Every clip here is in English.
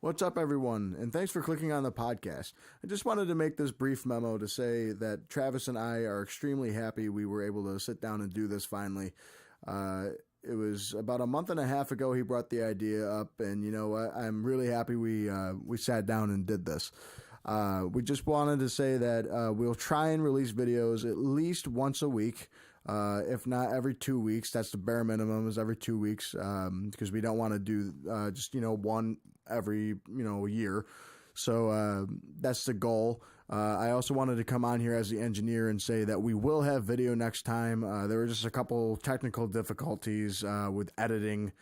What's up, everyone, and thanks for clicking on the podcast. I just wanted to make this brief memo to say that Travis and I are extremely happy we were able to sit down and do this finally. It was about a month and a half ago he brought the idea up, and you know what? I'm really happy we sat down and did this. We just wanted to say that we'll try and release videos at least once a week. If not every 2 weeks. That's the bare minimum, is every 2 weeks, because we don't want to do just one every year. So that's the goal. I also wanted to come on here as the engineer and say that we will have video next time. There were just a couple technical difficulties with editing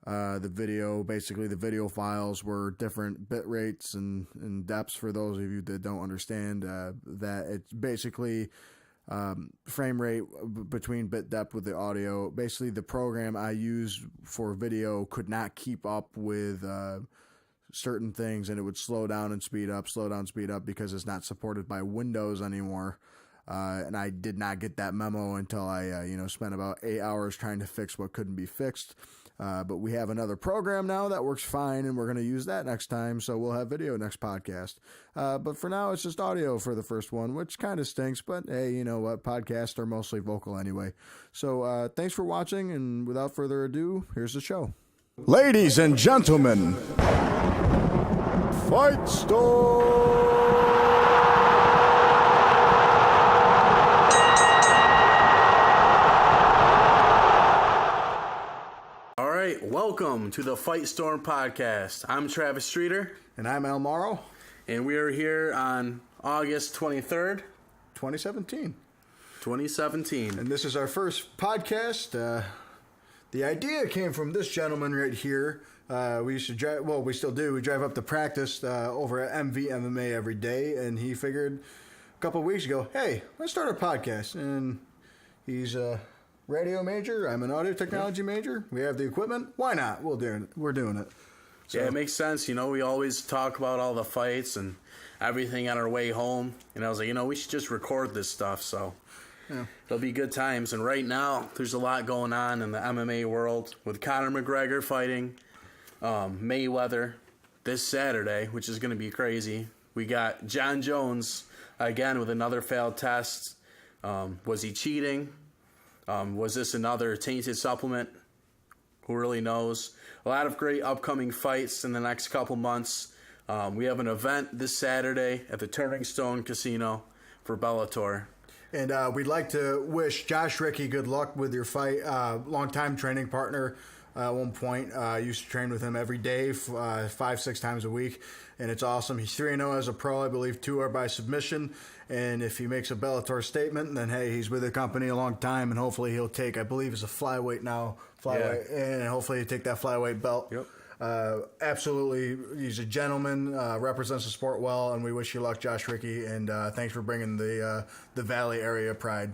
the video. Basically, the video files were different bit rates and depths. For those of you that don't understand, that it's basically frame rate between bit depth with the audio. Basically, the program I use for video could not keep up with certain things, and it would slow down and speed up, because it's not supported by Windows anymore. And I did not get that memo until I spent about 8 hours trying to fix what couldn't be fixed. But we have another program now that works fine, and we're going to use that next time, so we'll have video next podcast. But for now, it's just audio for the first one, which kind of stinks, but hey, you know what? Podcasts are mostly vocal anyway. So thanks for watching, and without further ado, here's the show. Ladies and gentlemen, Fight Storm! Welcome to the Fight Storm podcast. I'm Travis Streeter. And I'm Al Marro. And we are here on August 23rd, 2017. 2017. And this is our first podcast. The idea came from this gentleman right here. We used to drive, well, we still do. We drive up to practice over at MV MMA every day. And he figured a couple of weeks ago, hey, let's start a podcast. And he's radio major. I'm an audio technology major. We have the equipment. Why not? We're doing it. So. Yeah, it makes sense. We always talk about all the fights and everything on our way home. And I was like, we should just record this stuff. So yeah. It'll be good times. And right now, there's a lot going on in the MMA world with Conor McGregor fighting Mayweather this Saturday, which is going to be crazy. We got Jon Jones again with another failed test. Was he cheating? Was this another tainted supplement? Who really knows? A lot of great upcoming fights in the next couple months. We have an event this Saturday at the Turning Stone Casino for Bellator. And we'd like to wish Josh Rickey good luck with your fight. Longtime training partner at one point. Used to train with him every day, 5-6 times a week. And it's awesome. He's 3-0 as a pro. I believe 2 are by submission. And if he makes a Bellator statement, then, hey, he's with the company a long time, and hopefully he'll take, I believe it's a flyweight now, and hopefully he'll take that flyweight belt. Yep. Absolutely, he's a gentleman, represents the sport well, and we wish you luck, Josh Rickey, and thanks for bringing the Valley area pride.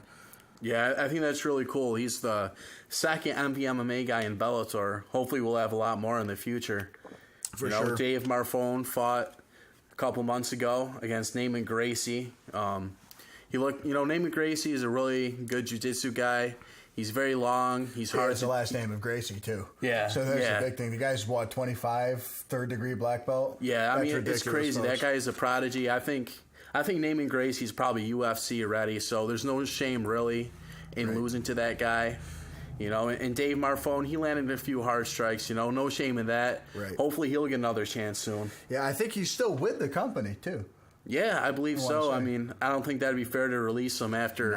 Yeah, I think that's really cool. He's the second MMA guy in Bellator. Hopefully we'll have a lot more in the future. For sure. Dave Marfone fought a couple months ago against Naaman Gracie. Naaman Gracie is a really good jiu-jitsu guy. He's very long. He's hard. It's the last name of Gracie, too. Yeah. So that's the big thing. The guy's, 25, third-degree black belt? Yeah, I mean, it's crazy. That guy is a prodigy. I think Naaman Gracie's probably UFC already, so there's no shame, really, in losing to that guy. And Dave Marfone, he landed a few hard strikes, no shame in that. Right. Hopefully he'll get another chance soon. Yeah, I think he's still with the company, too. Yeah, I believe so. I mean, I don't think that'd be fair to release him after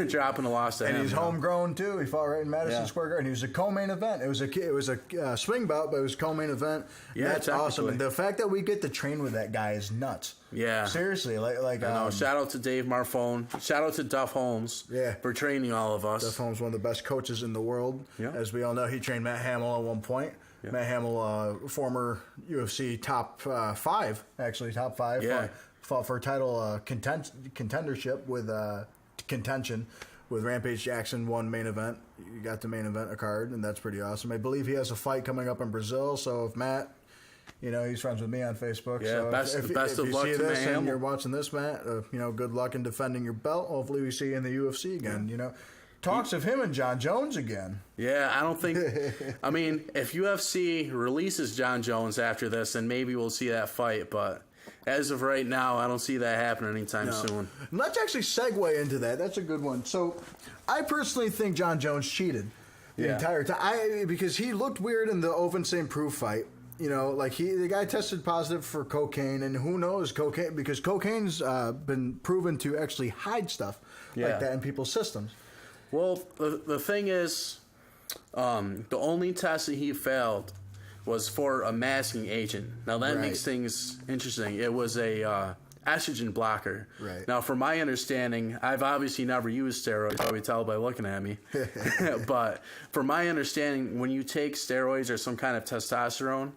dropping a loss to him. And he's homegrown, too. He fought right in Madison Square Garden. He was a co-main event. It was a swing bout, but it was a co-main event. Yeah, that's awesome. And the fact that we get to train with that guy is nuts. Yeah. Seriously. Shout out to Dave Marfone. Shout out to Duff Holmes for training all of us. Duff Holmes, one of the best coaches in the world. Yeah. As we all know, he trained Matt Hamill at one point. Yeah. Matt Hamill, former UFC top 5, actually, top 5. Yeah. Fought for a title contendership with contention with Rampage Jackson, won main event. You got the main event a card, and that's pretty awesome. I believe he has a fight coming up in Brazil, so if Matt, he's friends with me on Facebook. Yeah, so best if of you luck see to this Matt and you're watching this, Matt, good luck in defending your belt. Hopefully we see you in the UFC again, talks of him and Jon Jones again. Yeah, I don't think. I mean, if UFC releases Jon Jones after this, then maybe we'll see that fight. But as of right now, I don't see that happening anytime soon. Let's actually segue into that. That's a good one. So, I personally think Jon Jones cheated the entire time. Because he looked weird in the Oven St. Preux fight. You know, like the guy tested positive for cocaine, and who knows cocaine, because cocaine's been proven to actually hide stuff like that in people's systems. Well, the thing is, the only test that he failed was for a masking agent. Now that makes things interesting. It was a estrogen blocker. Right. Now, from my understanding, I've obviously never used steroids. You can probably tell by looking at me. But from my understanding, when you take steroids or some kind of testosterone,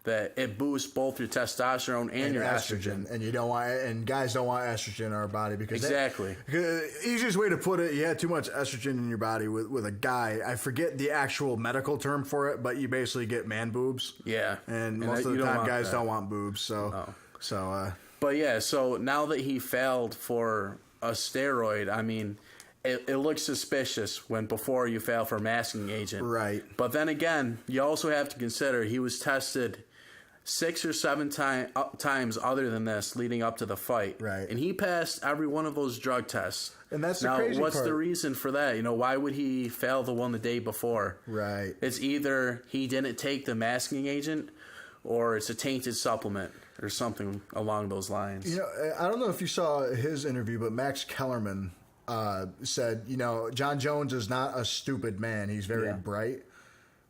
that it boosts both your testosterone and your estrogen. And you don't want, and guys don't want estrogen in our body because exactly. Easiest way to put it, you had too much estrogen in your body with a guy. I forget the actual medical term for it, but you basically get man boobs. Yeah. And most of the time, guys don't want boobs. But yeah, so now that he failed for a steroid, I mean, it looks suspicious when before you fail for a masking agent. Right. But then again, you also have to consider he was tested 6 or 7 times other than this leading up to the fight. Right. And he passed every one of those drug tests. And that's the now, crazy what's part. the reason for that? You know, why would he fail the one the day before? Right. It's either he didn't take the masking agent or it's a tainted supplement or something along those lines. You know, I don't know if you saw his interview, but Max Kellerman said, you know, Jon Jones is not a stupid man. He's very bright.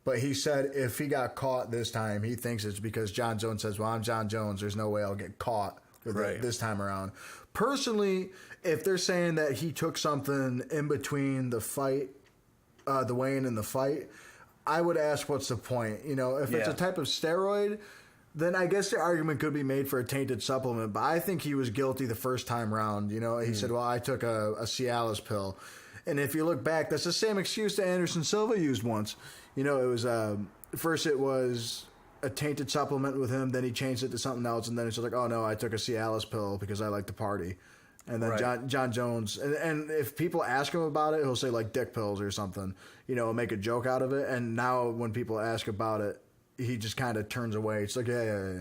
But he said if he got caught this time, he thinks it's because Jon Jones says, well, I'm Jon Jones. There's no way I'll get caught with it this time around. Personally, if they're saying that he took something in between the fight, the weigh-in and the fight, I would ask what's the point? You know, if it's a type of steroid, then I guess the argument could be made for a tainted supplement. But I think he was guilty the first time around. You know, he said, well, I took a Cialis pill. And if you look back, that's the same excuse that Anderson Silva used once. You know, it was first it was a tainted supplement with him, then he changed it to something else, and then it's like, oh no, I took a Cialis pill because I like to party. And then Jon Jones, and if people ask him about it, he'll say like dick pills or something, you know, make a joke out of it. And now when people ask about it, he just kind of turns away. It's like, yeah.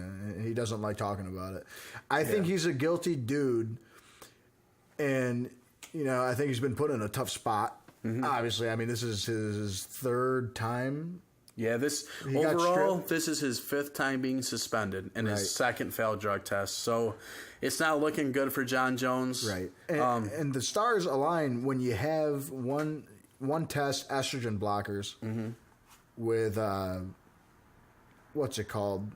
He doesn't like talking about it. I think he's a guilty dude, and you know, I think he's been put in a tough spot. Mm-hmm. Obviously, I mean, this is his 3rd time. Yeah, this is his 5th time being suspended and his 2nd failed drug test. So it's not looking good for Jon Jones. Right. And the stars align when you have one test estrogen blockers with what's it called?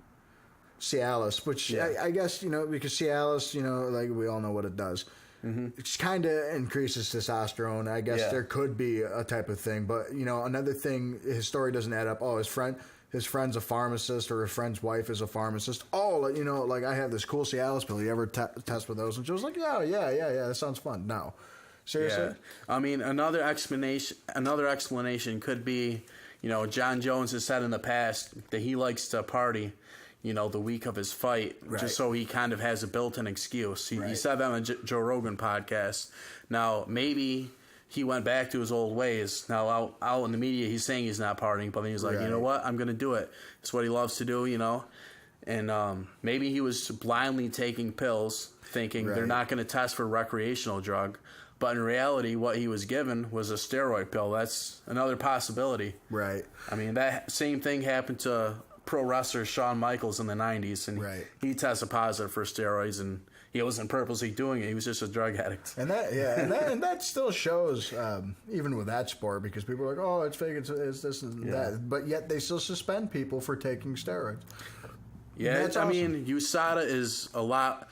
Cialis, which I guess, you know, because Cialis, you know, like we all know what it does. It kind of increases testosterone. I guess there could be a type of thing. But, you know, another thing, his story doesn't add up. Oh, his friend's a pharmacist or his friend's wife is a pharmacist. Oh, you know, like I have this cool Cialis pill. You ever test with those? And she was like, yeah, that sounds fun. No. Seriously? Yeah. I mean, another explanation could be, you know, Jon Jones has said in the past that he likes to party, you know, the week of his fight, just so he kind of has a built-in excuse. He said that on the Joe Rogan podcast. Now, maybe he went back to his old ways. Now, out in the media, he's saying he's not partying, but then he's like, you know what? I'm going to do it. It's what he loves to do, you know. And maybe he was blindly taking pills, thinking they're not going to test for recreational drug. But in reality, what he was given was a steroid pill. That's another possibility. Right. I mean, that same thing happened to pro wrestler Shawn Michaels in the 90s, and he tested positive for steroids, and he wasn't purposely doing it. He was just a drug addict. And that still shows, even with that sport, because people are like, oh, it's fake, it's this and that. But yet they still suspend people for taking steroids. Yeah, I awesome. Mean, USADA is a lot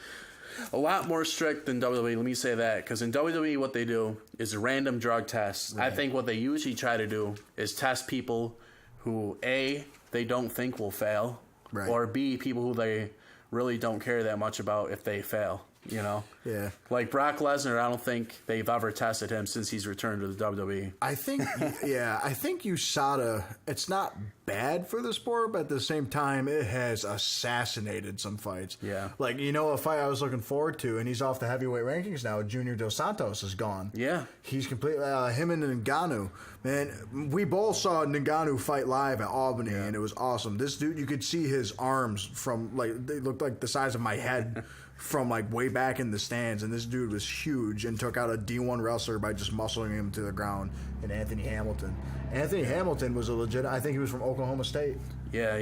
more strict than WWE. Let me say that, because in WWE, what they do is random drug tests. I think what they usually try to do is test people who, A, they don't think will fail, or B, people who they really don't care that much about if they fail, you know? Yeah. Like Brock Lesnar, I don't think they've ever tested him since he's returned to the WWE. I think USADA, it's not bad for the sport, but at the same time, it has assassinated some fights. Yeah. Like, a fight I was looking forward to, and he's off the heavyweight rankings now. Junior Dos Santos is gone. Yeah. He's completely, him and Ngannou. Man, we both saw Ngannou fight live at Albany, and it was awesome. This dude, you could see his arms from, like, they looked like the size of my head from, like, way back in the stands, and this dude was huge and took out a D1 wrestler by just muscling him to the ground, and Anthony Hamilton. Anthony Hamilton was a legit, I think he was from Oklahoma State. Yeah,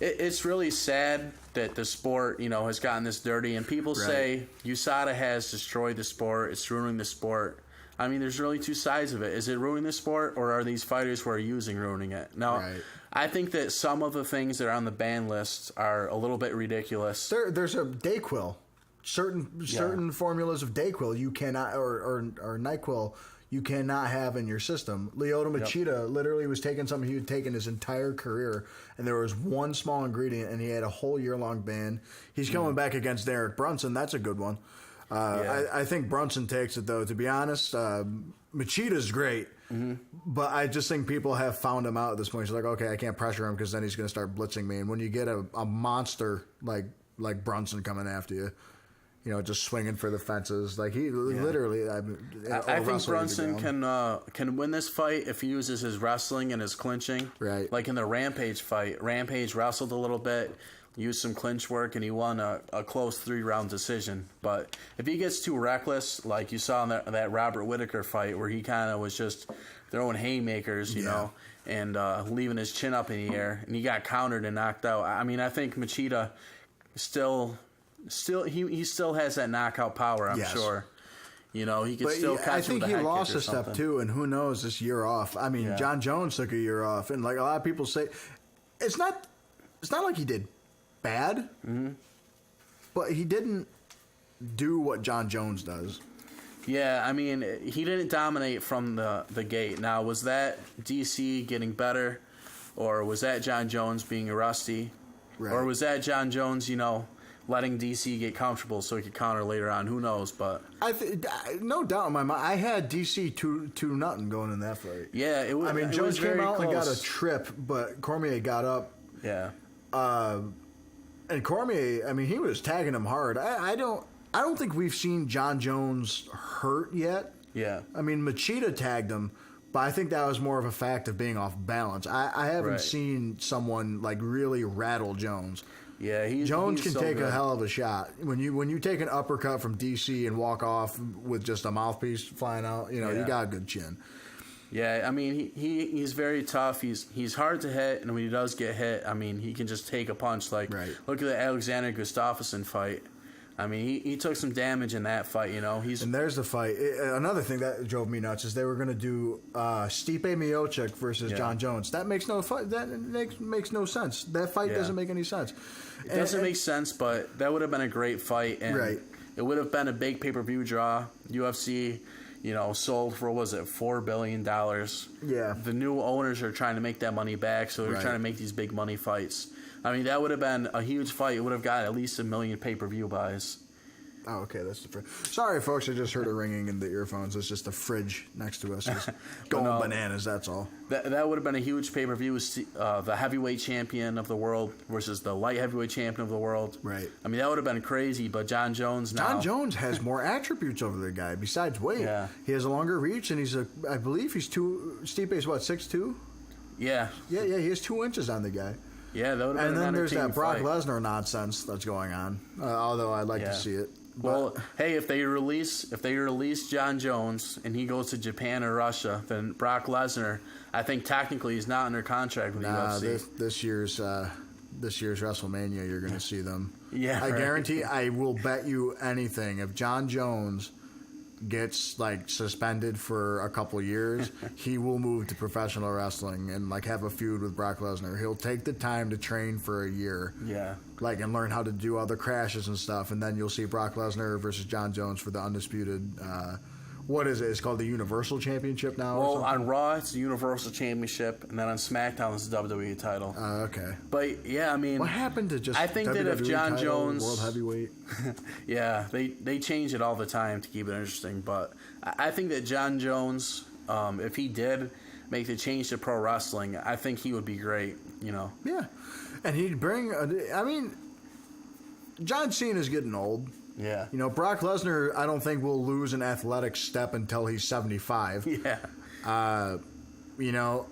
it's really sad that the sport, has gotten this dirty, and people say USADA has destroyed the sport, it's ruining the sport. I mean, there's really two sides of it. Is it ruining the sport, or are these fighters who are using ruining it? Now, I think that some of the things that are on the ban list are a little bit ridiculous. There's a Dayquil. Certain formulas of Dayquil you cannot, or NyQuil, you cannot have in your system. Lyoto Machida literally was taking something he had taken his entire career, and there was one small ingredient, and he had a whole year-long ban. He's coming back against Derek Brunson. That's a good one. I think Brunson takes it, though. To be honest, Machida's great, but I just think people have found him out at this point. He's like, okay, I can't pressure him because then he's going to start blitzing me. And when you get a monster like Brunson coming after you, just swinging for the fences, like he literally. I think Brunson can win this fight if he uses his wrestling and his clinching. Right. Like in the Rampage fight, Rampage wrestled a little bit, used some clinch work, and he won a close 3-round decision. But if he gets too reckless, like you saw in that Robert Whittaker fight, where he kind of was just throwing haymakers, you know, and leaving his chin up in the air, and he got countered and knocked out. I mean, I think Machida still he still has that knockout power. I'm sure. He could still catch him. I think with a he head lost kick or a step something. too, and who knows this year off. I mean, Jon Jones took a year off, and like a lot of people say, it's not like he did bad, but he didn't do what Jon Jones does. Yeah, I mean, he didn't dominate from the gate. Now, was that DC getting better, or was that Jon Jones being rusty, or was that Jon Jones, letting DC get comfortable so he could counter later on? Who knows? But no doubt in my mind, I had DC 2-0 going in that fight. Yeah, it was. I mean, Jones came out and got a trip, but Cormier got up. Yeah. And Cormier, I mean, he was tagging him hard. I don't think we've seen Jon Jones hurt yet. Yeah. I mean, Machida tagged him, but I think that was more of a fact of being off balance. I haven't seen someone like really rattle Jones. Yeah, Jones he's can so take good. a hell of a shot. When you take an uppercut from DC and walk off with just a mouthpiece flying out, you got a good chin. Yeah, I mean, he's very tough. He's hard to hit, and when he does get hit, I mean, he can just take a punch. Like, look at the Alexander Gustafsson fight. I mean, he took some damage in that fight, And there's the fight. Another thing that drove me nuts is they were going to do Stipe Miocic versus Jon Jones. That makes no sense. That fight doesn't make any sense. It doesn't make sense, but that would have been a great fight. And it would have been a big pay-per-view draw. UFC, sold for, what was it, $4 billion. Yeah. The new owners are trying to make that money back, so they're trying to make these big money fights. I mean, that would have been a huge fight. It would have got at least 1 million pay-per-view buys. Oh, okay, that's the fridge. Sorry, folks, I just heard a ringing in the earphones. It's just the fridge next to us is going bananas, that's all. That would have been a huge pay-per-view. The heavyweight champion of the world versus the light heavyweight champion of the world. Right. I mean, that would have been crazy, but Jon Jones now... Jon Jones has more attributes over the guy besides weight. Yeah. He has a longer reach, and I believe he's Stipe's what, 6'2"? Yeah. Yeah, he has 2 inches on the guy. Yeah, that would have been And then an there's that Brock fight. Lesnar nonsense that's going on, although I'd like to see it. Well, hey, if they release Jon Jones and he goes to Japan or Russia, then Brock Lesnar, I think technically he's not under contract with the UFC. This year's WrestleMania, you're going to see them. Yeah, I guarantee. I will bet you anything. If Jon Jones gets suspended for a couple years, he will move to professional wrestling and have a feud with Brock Lesnar. He'll take the time to train for a year. Yeah. And learn how to do other crashes and stuff, and then you'll see Brock Lesnar versus Jon Jones for the undisputed. What is it? It's called the Universal Championship now. Well, on Raw it's the Universal Championship, and then on SmackDown it's the WWE title. Okay. But yeah, I mean, what happened to just? I think WWE that if Jon title, Jones, World Heavyweight. Yeah, they change it all the time to keep it interesting. But I think that Jon Jones, if he did, make the change to pro wrestling, I think he would be great, you know. Yeah. And he'd bring, John Cena's getting old. Yeah. You know, Brock Lesnar, I don't think will lose an athletic step until he's 75. Yeah. You know,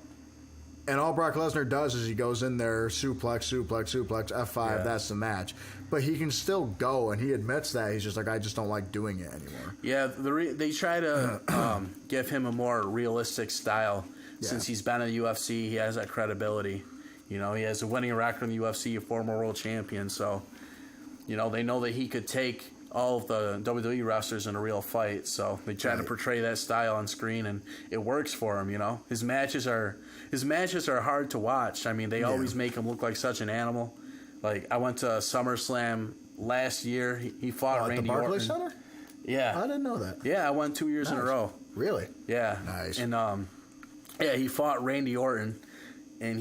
and all Brock Lesnar does is he goes in there, suplex, F5, Yeah. that's the match. But he can still go, and he admits that. He's just like, I just don't like doing it anymore. Yeah, they try to give him a more realistic style. Since he's been in the UFC, he has that credibility. You know, he has a winning record in the UFC, a former world champion. So, you know, they know that he could take all of the WWE wrestlers in a real fight. So they try to portray that style on screen, and it works for him. You know, his matches are hard to watch. I mean, they always make him look like such an animal. Like, I went to SummerSlam last year. He fought Randy Orton. At the Barclays Orton. Center? Yeah. I didn't know that. Yeah, I went 2 years in a row. Really? Yeah. Nice. And he fought Randy Orton, and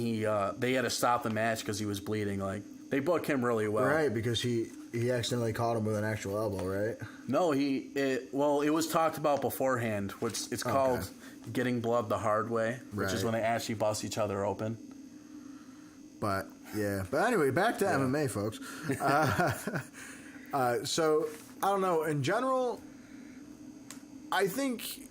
they had to stop the match because he was bleeding. Like, they booked him really well. Right, because he accidentally caught him with an actual elbow, right? No, it was talked about beforehand. Which it's called getting blood the hard way, which is when they actually bust each other open. But anyway, back to MMA, folks. So I don't know. In general, I think,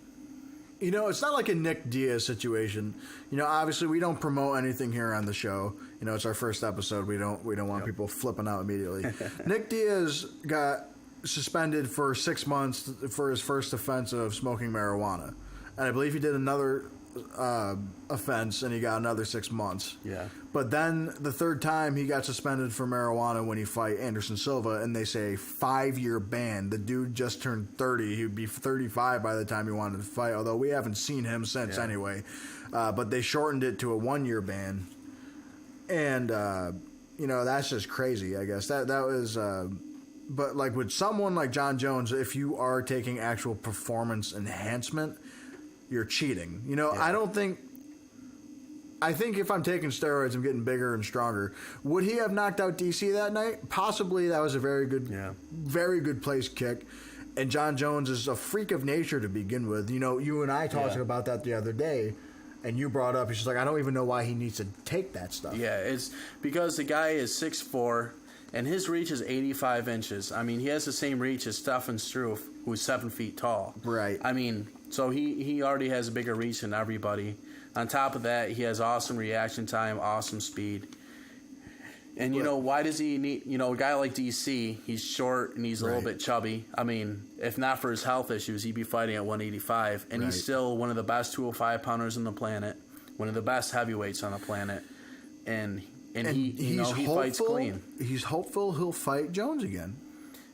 you know, it's not like a Nick Diaz situation. You know, obviously we don't promote anything here on the show. You know, it's our first episode. We don't want people flipping out immediately. Nick Diaz got suspended for 6 months for his first offense of smoking marijuana, and I believe he did another offense, and he got another 6 months. Yeah. But then the third time he got suspended for marijuana when he fight Anderson Silva, and they say 5-year ban. The dude just turned 30. He would be 35 by the time he wanted to fight, although we haven't seen him since anyway. But they shortened it to a 1-year ban. And, you know, that's just crazy, I guess. That was... but, like, with someone like Jon Jones, if you are taking actual performance enhancement, you're cheating. You know, I think if I'm taking steroids, I'm getting bigger and stronger. Would he have knocked out DC that night? Possibly. That was a very good place kick. And Jon Jones is a freak of nature to begin with. You know, you and I talked about that the other day, and you brought up, he's just like, I don't even know why he needs to take that stuff. Yeah, it's because the guy is 6'4", and his reach is 85 inches. I mean, he has the same reach as Stefan Struve, who's 7 feet tall. Right. I mean, so he already has a bigger reach than everybody. On top of that, he has awesome reaction time, awesome speed. And, you know, why does he need... You know, a guy like DC, he's short and he's a little bit chubby. I mean, if not for his health issues, he'd be fighting at 185. And he's still one of the best 205-pounders on the planet, one of the best heavyweights on the planet. And he fights clean. He's hopeful he'll fight Jones again.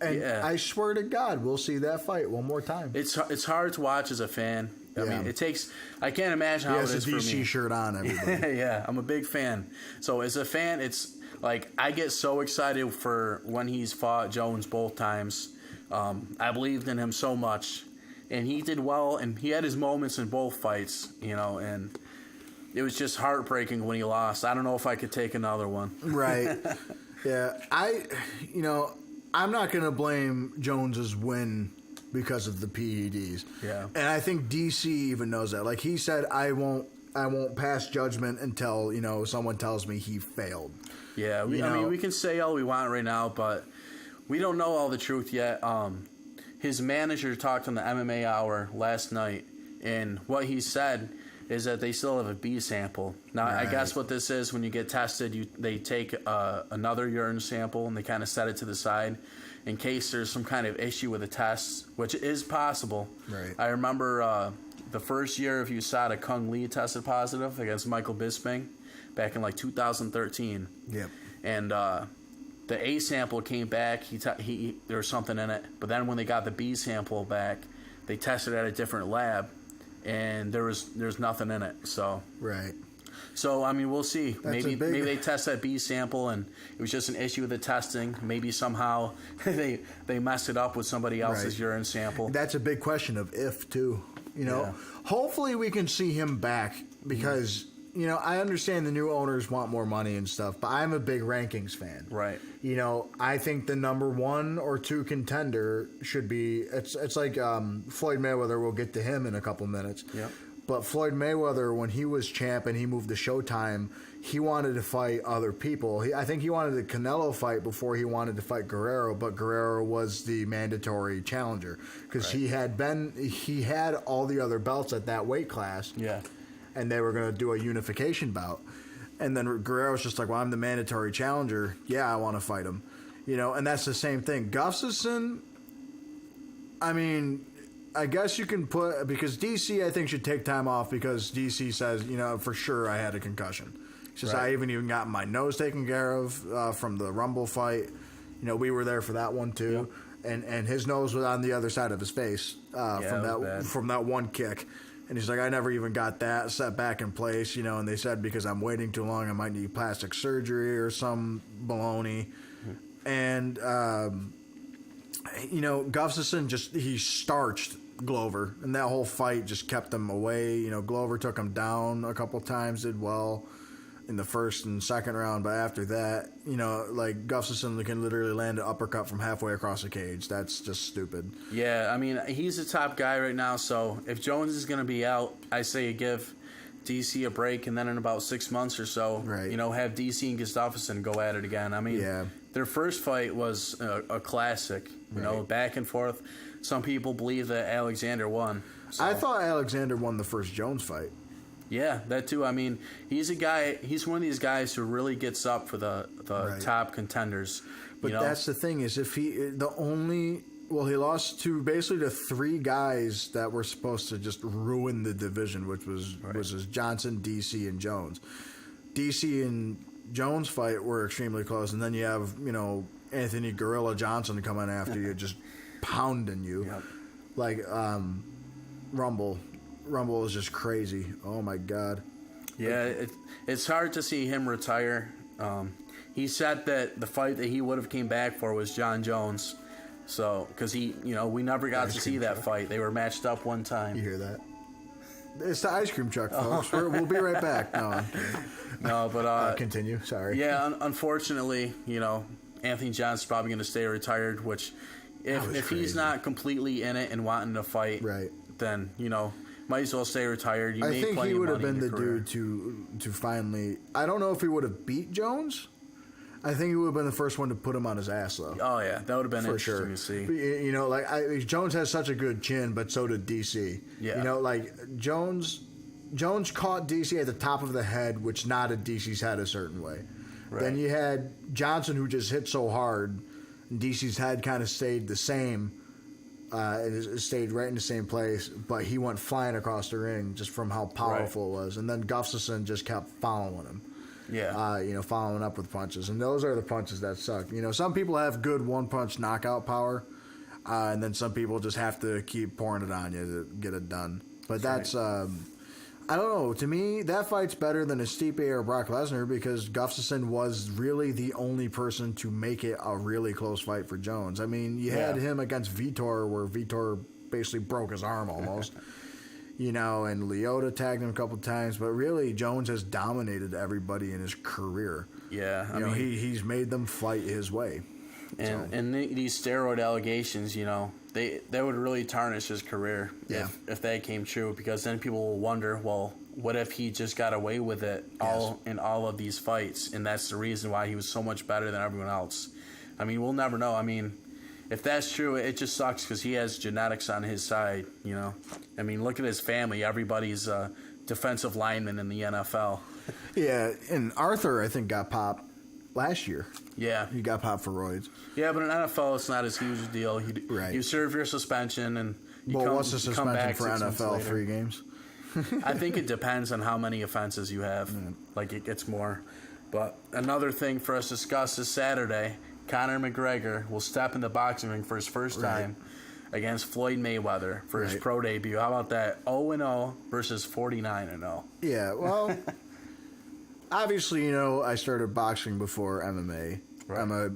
And I swear to God, we'll see that fight one more time. It's hard to watch as a fan. I mean, it takes... I can't imagine how it is for me. He has a DC shirt on, everybody. Yeah, I'm a big fan. So as a fan, it's like I get so excited for when he's fought Jones both times. I believed in him so much, and he did well, and he had his moments in both fights, you know, and it was just heartbreaking when he lost. I don't know if I could take another one. Right. Yeah. I'm not going to blame Jones's win because of the PEDs. Yeah. And I think DC even knows that. Like he said, I won't pass judgment until, you know, someone tells me he failed. Yeah. I mean, we can say all we want right now, but we don't know all the truth yet. His manager talked on the MMA Hour last night, and what he said is that they still have a B sample. Now, I guess what this is, when you get tested, they take another urine sample and they kind of set it to the side in case there's some kind of issue with the test, which is possible. Right. I remember the first year of USADA, Kung Lee tested positive against Michael Bisping back in like 2013. Yep. And the A sample came back. There was something in it. But then when they got the B sample back, they tested it at a different lab, and there's nothing in it. So right. So I mean, we'll see. Maybe they test that B sample, and it was just an issue with the testing. Maybe somehow they messed it up with somebody else's urine sample. That's a big question of if too. You know, hopefully we can see him back because. You know, I understand the new owners want more money and stuff, but I'm a big rankings fan. Right. You know, I think the number 1 or 2 contender should be. It's like Floyd Mayweather. We'll get to him in a couple minutes. Yep. But Floyd Mayweather, when he was champ and he moved to Showtime, he wanted to fight other people. I think he wanted the Canelo fight before he wanted to fight Guerrero, but Guerrero was the mandatory challenger because he had all the other belts at that weight class. Yeah. And they were going to do a unification bout. And then Guerrero's just like, well, I'm the mandatory challenger. Yeah, I want to fight him. And that's the same thing. Gustafsson, I mean, I guess you can put, because DC, I think, should take time off because DC says, for sure I had a concussion. He says, I even got my nose taken care of from the Rumble fight. We were there for that one too. Yep. And his nose was on the other side of his face from that one kick. And he's like, I never even got that set back in place, and they said because I'm waiting too long, I might need plastic surgery or some baloney. Mm-hmm. And, Gustafsson he starched Glover, and that whole fight just kept him away. Glover took him down a couple times, did well in the first and second round, but after that, Gustafsson can literally land an uppercut from halfway across the cage. That's just stupid. Yeah, I mean, he's the top guy right now, so if Jones is going to be out, I say you give DC a break, and then in about 6 months or so, have DC and Gustafsson go at it again. I mean, their first fight was a classic, back and forth. Some people believe that Alexander won. So. I thought Alexander won the first Jones fight. Yeah, that too. I mean, he's one of these guys who really gets up for the top contenders. But that's the thing is he lost to basically the three guys that were supposed to just ruin the division, which was Johnson, DC, and Jones. DC and Jones fight were extremely close, and then you have Anthony Gorilla Johnson coming after you, just pounding you. Yep. Like Rumble is just crazy. Oh my God. Yeah, it's hard to see him retire. He said that the fight that he would have came back for was Jon Jones. So, because we never got to see that fight. They were matched up one time. You hear that? It's the ice cream truck, folks. We'll be right back. No, but continue. Sorry. Yeah, unfortunately, Anthony Johnson's probably going to stay retired. Which, if he's not completely in it and wanting to fight, then might as well stay retired. I think he would have been the dude to finally. I don't know if he would have beat Jones. I think he would have been the first one to put him on his ass, though. Oh yeah, that would have been interesting to see. Jones has such a good chin, but so did DC. Yeah. Jones caught DC at the top of the head, which knotted DC's head a certain way. Right. Then you had Johnson, who just hit so hard, and DC's head kind of stayed the same. It stayed right in the same place, but he went flying across the ring just from how powerful it was. And then Gustafsson just kept following him. Yeah. Following up with punches. And those are the punches that suck. Some people have good one-punch knockout power, and then some people just have to keep pouring it on you to get it done. But that's I don't know. To me, that fight's better than a Stipe or Brock Lesnar because Gustafsson was really the only person to make it a really close fight for Jones. I mean, you had him against Vitor, where Vitor basically broke his arm almost. And Lyoto tagged him a couple times, but really Jones has dominated everybody in his career. Yeah, I mean, he's made them fight his way. And these steroid allegations, they would really tarnish his career if that came true, because then people will wonder, well, what if he just got away with it in all of these fights, and that's the reason why he was so much better than everyone else. I mean, we'll never know. I mean, if that's true, it just sucks because he has genetics on his side, I mean, look at his family. Everybody's a defensive lineman in the NFL. Yeah, and Arthur, I think, got popped last year. Yeah. He got popped for roids. Yeah, but in NFL, it's not as huge a deal. You serve your suspension, and what's the suspension for NFL? 3 games? I think it depends on how many offenses you have. Like, it gets more. But another thing for us to discuss this Saturday, Conor McGregor will step in the boxing ring for his first time against Floyd Mayweather for his pro debut. How about that? 0-0 versus 49-0. Yeah, well, obviously, I started boxing before MMA. Right. I'm a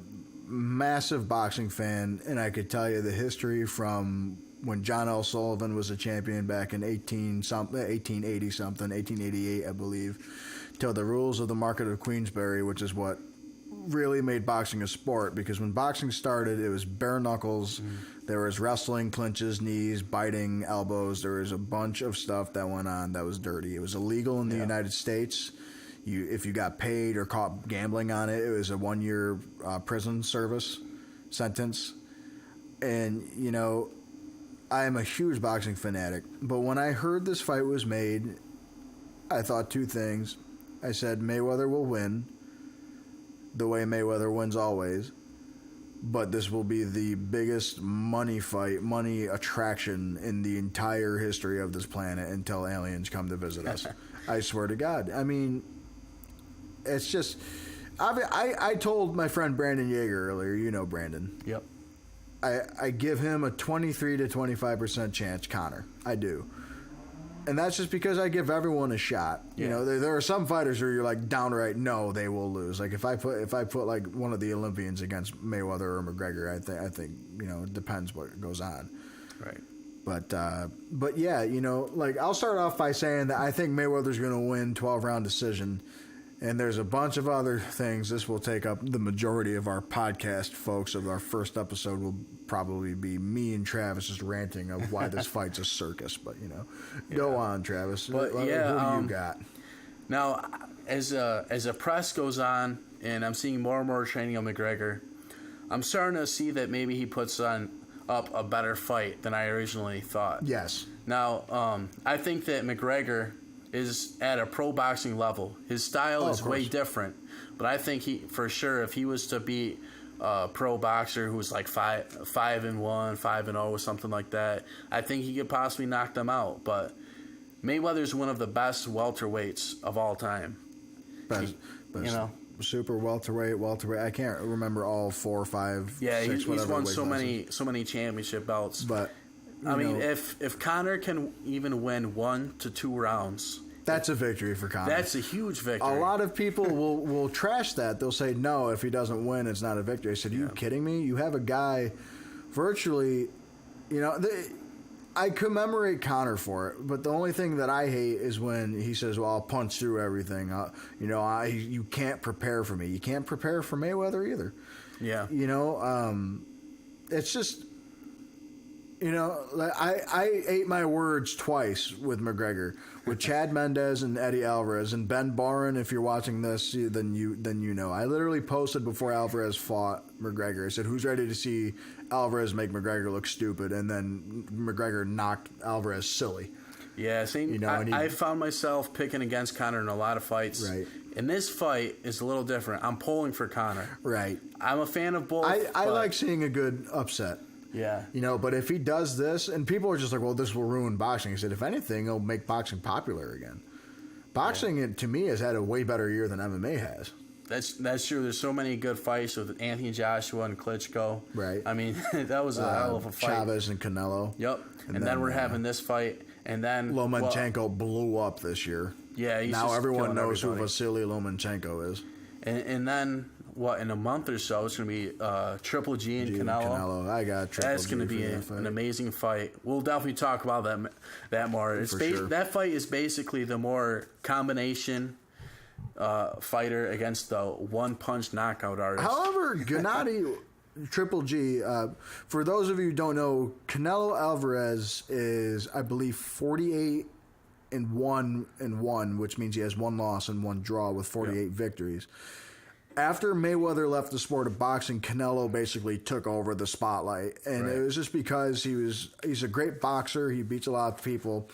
massive boxing fan, and I could tell you the history from when John L. Sullivan was a champion back in 1888, I believe, till the rules of the Market of Queensberry, which is what really made boxing a sport, because when boxing started, it was bare knuckles. There was wrestling, clinches, knees, biting, elbows. There was a bunch of stuff that went on that was dirty. It was illegal in the United States. If you got paid or caught gambling on it, it was a 1-year prison service sentence. And, you know, I am a huge boxing fanatic. But when I heard this fight was made, I thought two things. I said Mayweather will win the way Mayweather wins always. But this will be the biggest money attraction in the entire history of this planet until aliens come to visit us. I swear to God. I mean, it's just... I told my friend Brandon Yeager earlier, you know Brandon. Yep. I give him a 23 to 25% chance, Conor. I do. And that's just because I give everyone a shot. Yeah. You know, there are some fighters where you're like downright no, they will lose. Like if I put like one of the Olympians against Mayweather or McGregor, I think you know, it depends what goes on. Right. But yeah, you know, like I'll start off by saying that I think Mayweather's going to win 12-round decision. And there's a bunch of other things. This will take up the majority of our podcast, folks. Of our first episode will probably be me and Travis just ranting of why this fight's a circus. But, you know, go on, Travis. But, who do you got? Now, as the press goes on, and I'm seeing more and more training of McGregor, I'm starting to see that maybe he puts up a better fight than I originally thought. Yes. Now, I think that McGregor is at a pro boxing level. His style is way different, but I think for sure, if he was to be a pro boxer who was like 5-1, 5-0, or something like that, I think he could possibly knock them out. But Mayweather's one of the best welterweights of all time. Best, you know, super welterweight. I can't remember all 4 or 5. Yeah, 6, he's won so many championship belts. But I mean, if Conor can even win 1 to 2 rounds, that's a victory for Conor. That's a huge victory. A lot of people will trash that. They'll say, no, if he doesn't win, it's not a victory. I said, are you kidding me? You have a guy virtually, you know, I commemorate Conor for it, but the only thing that I hate is when he says, well, I'll punch through everything. You know, you can't prepare for me. You can't prepare for Mayweather either. Yeah. You know, it's just... You know, I ate my words twice with McGregor, with Chad Mendes and Eddie Alvarez, and Ben Barron. If you're watching this, then you know. I literally posted before Alvarez fought McGregor. I said, "Who's ready to see Alvarez make McGregor look stupid?" And then McGregor knocked Alvarez silly. Yeah, same. You know, I found myself picking against Conor in a lot of fights. Right. And this fight is a little different. I'm pulling for Conor. Right. I'm a fan of both. I like seeing a good upset. Yeah. You know, but if he does this, and people are just like, well, this will ruin boxing. He said, if anything, it'll make boxing popular again. Boxing, to me, has had a way better year than MMA has. That's true. There's so many good fights with Anthony Joshua and Klitschko. Right. I mean, that was a hell of a fight. Chavez and Canelo. Yep. And then we're having this fight. And then Lomachenko blew up this year. Yeah. Now everyone knows who Vasily Lomachenko is. And then... in a month or so, it's going to be Triple G and Canelo. I got Triple G. That's going to be an amazing fight. We'll definitely talk about that more. Sure. That fight is basically the more combination fighter against the one-punch knockout artist. However, Gennady Triple G, for those of you who don't know, Canelo Alvarez is, I believe, 48-1, which means he has 1 loss and 1 draw with 48 victories. After Mayweather left the sport of boxing, Canelo basically took over the spotlight. And it was just because he's a great boxer. He beats a lot of people.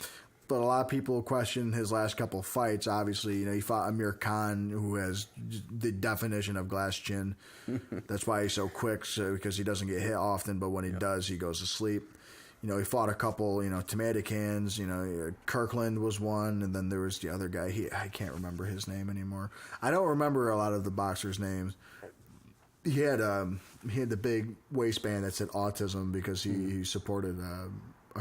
But a lot of people question his last couple of fights. Obviously, you know, he fought Amir Khan, who has the definition of glass chin. That's why he's so quick, because he doesn't get hit often. But when he does, he goes to sleep. You know, he fought a couple, you know, tomato cans. You know, Kirkland was one, and then there was the other guy. I can't remember his name anymore. I don't remember a lot of the boxers' names. He had the big waistband that said autism because he supported a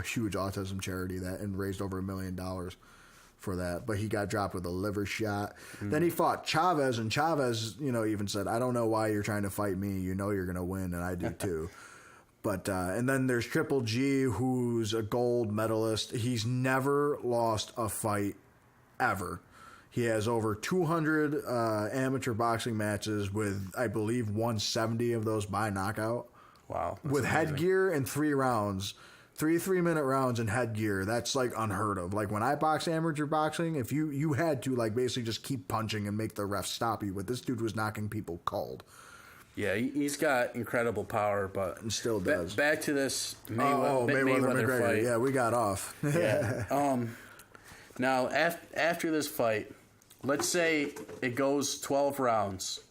huge autism charity and raised over $1 million for that. But he got dropped with a liver shot. Then he fought Chavez, and Chavez, you know, even said, "I don't know why you're trying to fight me. You know you're going to win, and I do too." But and then there's Triple G, who's a gold medalist. He's never lost a fight ever. He has over 200 amateur boxing matches with, I believe, 170 of those by knockout. Wow. With amazing headgear and 3 rounds. 3 3-minute rounds in headgear. That's like unheard of. Like when I box amateur boxing, if you had to like basically just keep punching and make the ref stop you, but this dude was knocking people cold. Yeah, he's got incredible power, but and still does. Back to this Mayweather McGregor fight. Yeah, we got off. Yeah. Now after this fight, let's say it goes 12 rounds.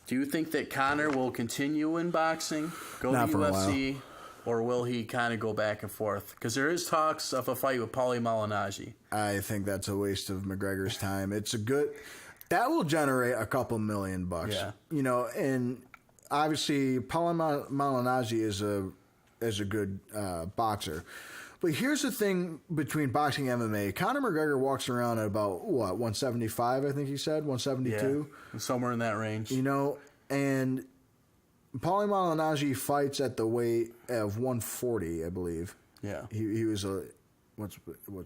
Do you think that Conor will continue in boxing, go to UFC, or will he kind of go back and forth? Because there is talks of a fight with Paulie Malignaggi. I think that's a waste of McGregor's time. That will generate a couple $1 million. Yeah. You know, and obviously Paulie Malignaggi is a good boxer. But here's the thing between boxing and MMA. Conor McGregor walks around at about, 175, I think he said? 172? Yeah, somewhere in that range. You know, and Paulie Malignaggi fights at the weight of 140, I believe. Yeah. He was what's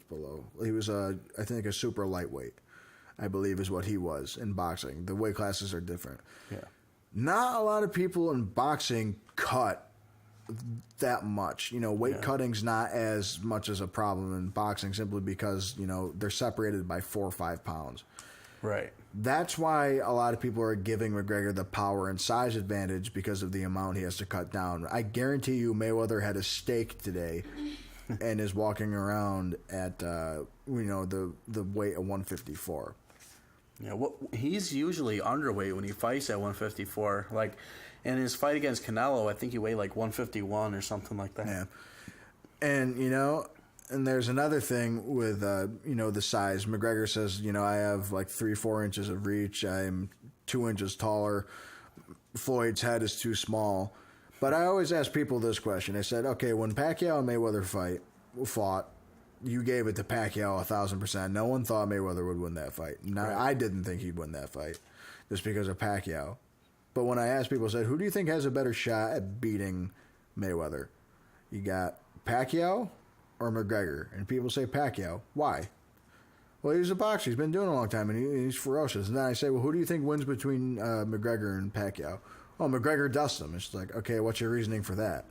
below? He was I think a super lightweight, I believe is what he was in boxing. The weight classes are different. Yeah. Not a lot of people in boxing cut that much. You know, weight cutting's not as much as a problem in boxing simply because, you know, they're separated by 4 or 5 pounds. Right. That's why a lot of people are giving McGregor the power and size advantage because of the amount he has to cut down. I guarantee you Mayweather had a steak today and is walking around at, the weight of 154. Yeah, he's usually underweight when he fights at 154. Like, in his fight against Canelo, I think he weighed like 151 or something like that. Yeah. And, and there's another thing with, the size. McGregor says, I have like 3-4 inches of reach. I'm 2 inches taller. Floyd's head is too small. But I always ask people this question. I said, okay, when Pacquiao and Mayweather fought, you gave it to Pacquiao 1,000%. No one thought Mayweather would win that fight. I didn't think he'd win that fight just because of Pacquiao. But when I asked people, I said, who do you think has a better shot at beating Mayweather? You got Pacquiao or McGregor? And people say Pacquiao. Why? Well, he's a boxer. He's been doing it a long time, and he's ferocious. And then I say, well, who do you think wins between McGregor and Pacquiao? Oh, McGregor dusts him. It's like, okay, what's your reasoning for that?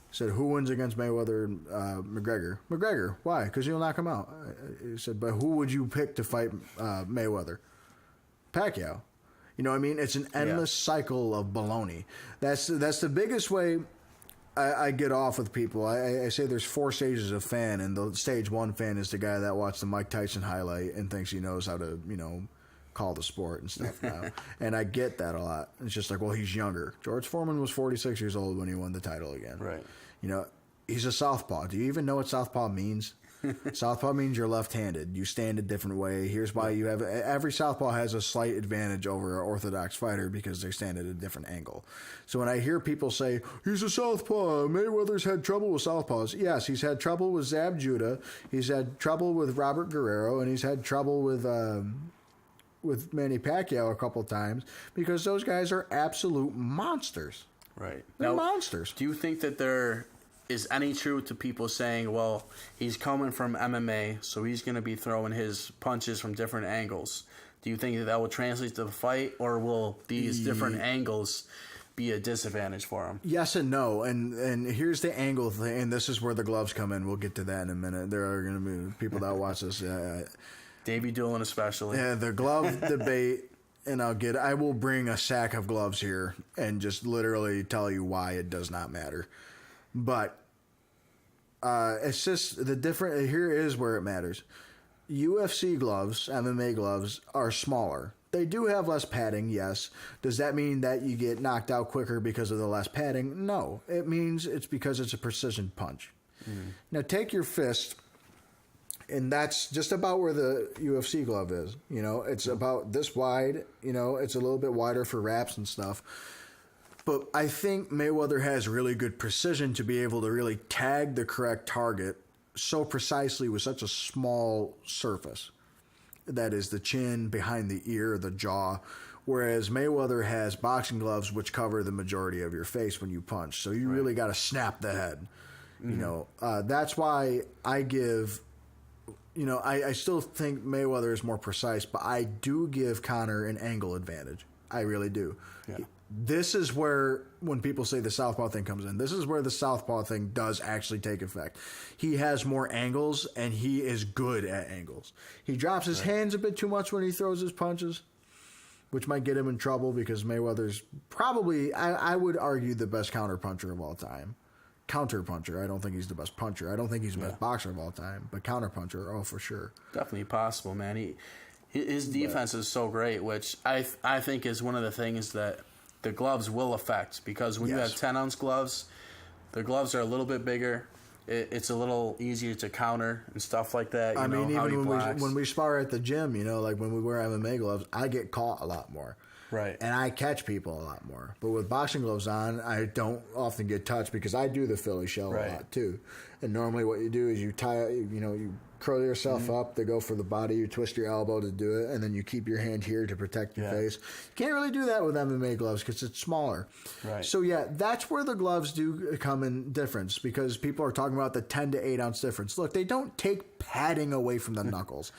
I said, who wins against Mayweather and McGregor? McGregor. Why? Because he'll knock him out. He said, but who would you pick to fight Mayweather? Pacquiao. You know what I mean? It's an endless cycle of baloney. That's the biggest way I get off with people. I say there's 4 stages of fan, and the stage 1 fan is the guy that watched the Mike Tyson highlight and thinks he knows how to, call the sport and stuff now. And I get that a lot. It's just like, well, he's younger. George Foreman was 46 years old when he won the title again. Right. He's a southpaw. Do you even know what southpaw means? Southpaw means you're left-handed. You stand a different way. Here's why you have every southpaw has a slight advantage over an orthodox fighter because they stand at a different angle. So when I hear people say he's a southpaw, Mayweather's had trouble with southpaws. Yes, he's had trouble with Zab Judah. He's had trouble with Robert Guerrero, and he's had trouble with Manny Pacquiao a couple times because those guys are absolute monsters. Right. They're monsters. Do you think that there is any truth to people saying, well, he's coming from MMA, so he's going to be throwing his punches from different angles? Do you think that will translate to the fight, or will these different angles be a disadvantage for him? Yes and no. And here's the angle thing, and this is where the gloves come in. We'll get to that in a minute. There are going to be people that watch this. Davey Doolin especially. Yeah, the glove debate, and I will bring a sack of gloves here and just literally tell you why it does not matter. But it's just the different. Here is where it matters. UFC gloves, MMA gloves, are smaller. They do have less padding, yes. Does that mean that you get knocked out quicker because of the less padding? No. It means it's because it's a precision punch. Now take your fist, and that's just about where the UFC glove is. It's about this wide. It's a little bit wider for wraps and stuff. But I think Mayweather has really good precision to be able to really tag the correct target so precisely with such a small surface. That is the chin, behind the ear, the jaw. Whereas Mayweather has boxing gloves which cover the majority of your face when you punch. So you really got to snap the head. That's why I give, I still think Mayweather is more precise, but I do give Conor an angle advantage. I really do. Yeah. This is where, when people say the southpaw thing comes in, this is where the southpaw thing does actually take effect. He has more angles, and he is good at angles. He drops his hands a bit too much when he throws his punches, which might get him in trouble because Mayweather's probably, I would argue, the best counterpuncher of all time. Counterpuncher. I don't think he's the best puncher. I don't think he's the best boxer of all time, but counterpuncher, oh, for sure. Definitely possible, man. His defense is so great, which I think is one of the things that the gloves will affect, because when you have 10-ounce gloves, the gloves are a little bit bigger. It's a little easier to counter and stuff like that. I mean, even when we spar at the gym, like when we wear MMA gloves, I get caught a lot more. Right. And I catch people a lot more. But with boxing gloves on, I don't often get touched because I do the Philly shell a lot too. And normally what you do is you tie, you curl yourself up to go for the body, you twist your elbow to do it, and then you keep your hand here to protect your face. You can't really do that with MMA gloves because it's smaller. Right. So that's where the gloves do come in difference, because people are talking about the 10 to 8 ounce difference. Look, they don't take padding away from the knuckles.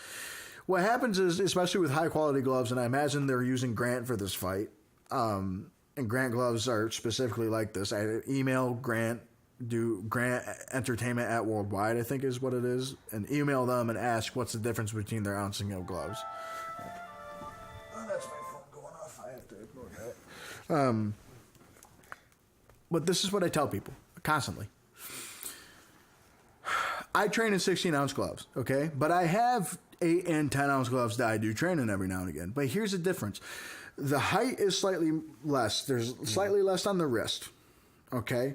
What happens is, especially with high quality gloves, and I imagine they're using Grant for this fight, and Grant gloves are specifically like this. I email Grant, do Grant Entertainment at Worldwide, I think is what it is, and email them and ask what's the difference between their ouncing of gloves. Oh, that's my phone going off. I have to ignore that. But this is what I tell people constantly. I train in 16-ounce gloves, okay? But I have 8 and 10-ounce gloves that I do train in every now and again. But here's the difference. The height is slightly less. There's slightly less on the wrist, okay?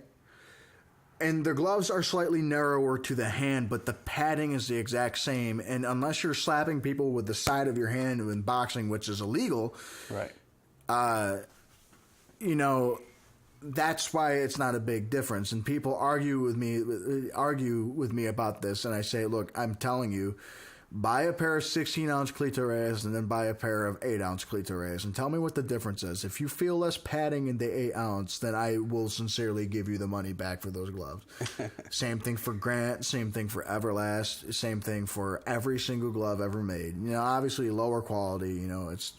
And the gloves are slightly narrower to the hand, but the padding is the exact same. And unless you're slapping people with the side of your hand in boxing, which is illegal, that's why it's not a big difference. And people argue with me about this, and I say, look, I'm telling you, buy a pair of 16-ounce cleat arrays and then buy a pair of 8-ounce cleat arrays and tell me what the difference is. If you feel less padding in the 8-ounce, then I will sincerely give you the money back for those gloves. Same thing for Grant, same thing for Everlast, same thing for every single glove ever made. Obviously lower quality, it's...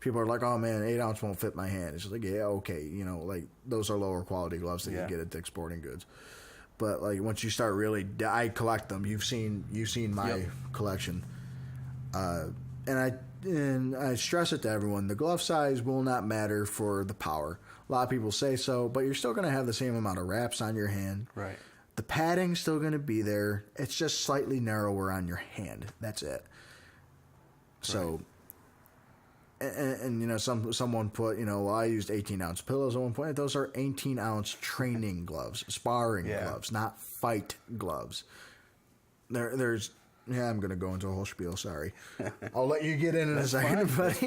People are like, oh, man, 8-ounce won't fit my hand. It's like, yeah, okay. Those are lower quality gloves that you get at Dick's Sporting Goods. But, once you start really... I collect them. You've seen my collection. And I stress it to everyone. The glove size will not matter for the power. A lot of people say so, but you're still going to have the same amount of wraps on your hand. Right. The padding's still going to be there. It's just slightly narrower on your hand. That's it. So... Right. And someone put, I used 18-ounce pillows at one point. Those are 18-ounce training gloves, sparring gloves, not fight gloves. There's I'm going to go into a whole spiel, sorry. I'll let you get in a second. But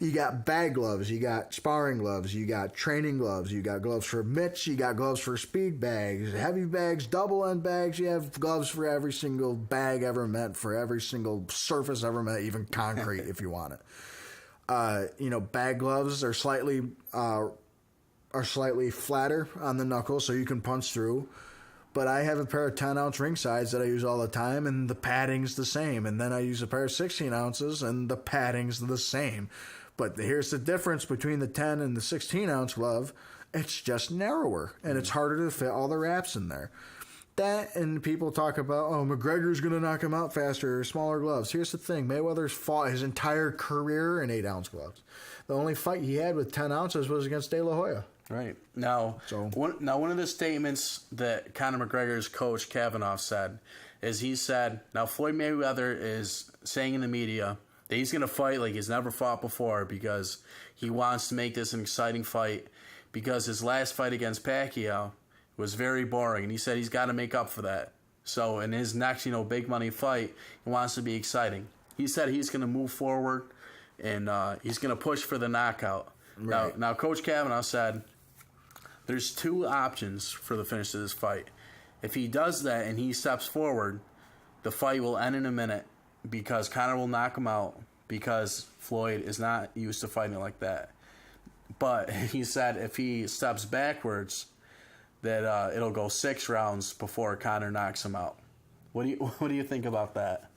you got bag gloves, you got sparring gloves, you got training gloves, you got gloves for mitts, you got gloves for speed bags, heavy bags, double-end bags. You have gloves for every single bag ever met, for every single surface ever met, even concrete if you want it. Bag gloves are slightly flatter on the knuckle, so you can punch through. But I have a pair of 10-ounce ring sides that I use all the time, and the padding's the same. And then I use a pair of 16 ounces, and the padding's the same. But here's the difference between the 10 and the 16-ounce glove. It's just narrower, and it's harder to fit all the wraps in there. That, and people talk about, McGregor's going to knock him out faster, smaller gloves. Here's the thing. Mayweather's fought his entire career in 8-ounce gloves. The only fight he had with 10 ounces was against De La Hoya. Right. Now, one of the statements that Conor McGregor's coach, Kavanaugh, said is he said, now Floyd Mayweather is saying in the media that he's going to fight like he's never fought before because he wants to make this an exciting fight, because his last fight against Pacquiao was very boring, and he said he's got to make up for that. So in his next, big money fight, he wants to be exciting. He said he's going to move forward, and he's going to push for the knockout. Right. Now, Coach Kavanaugh said there's 2 options for the finish of this fight. If he does that and he steps forward, the fight will end in a minute because Conor will knock him out because Floyd is not used to fighting like that. But he said if he steps backwards, that it'll go 6 rounds before Conor knocks him out. What do you think about that?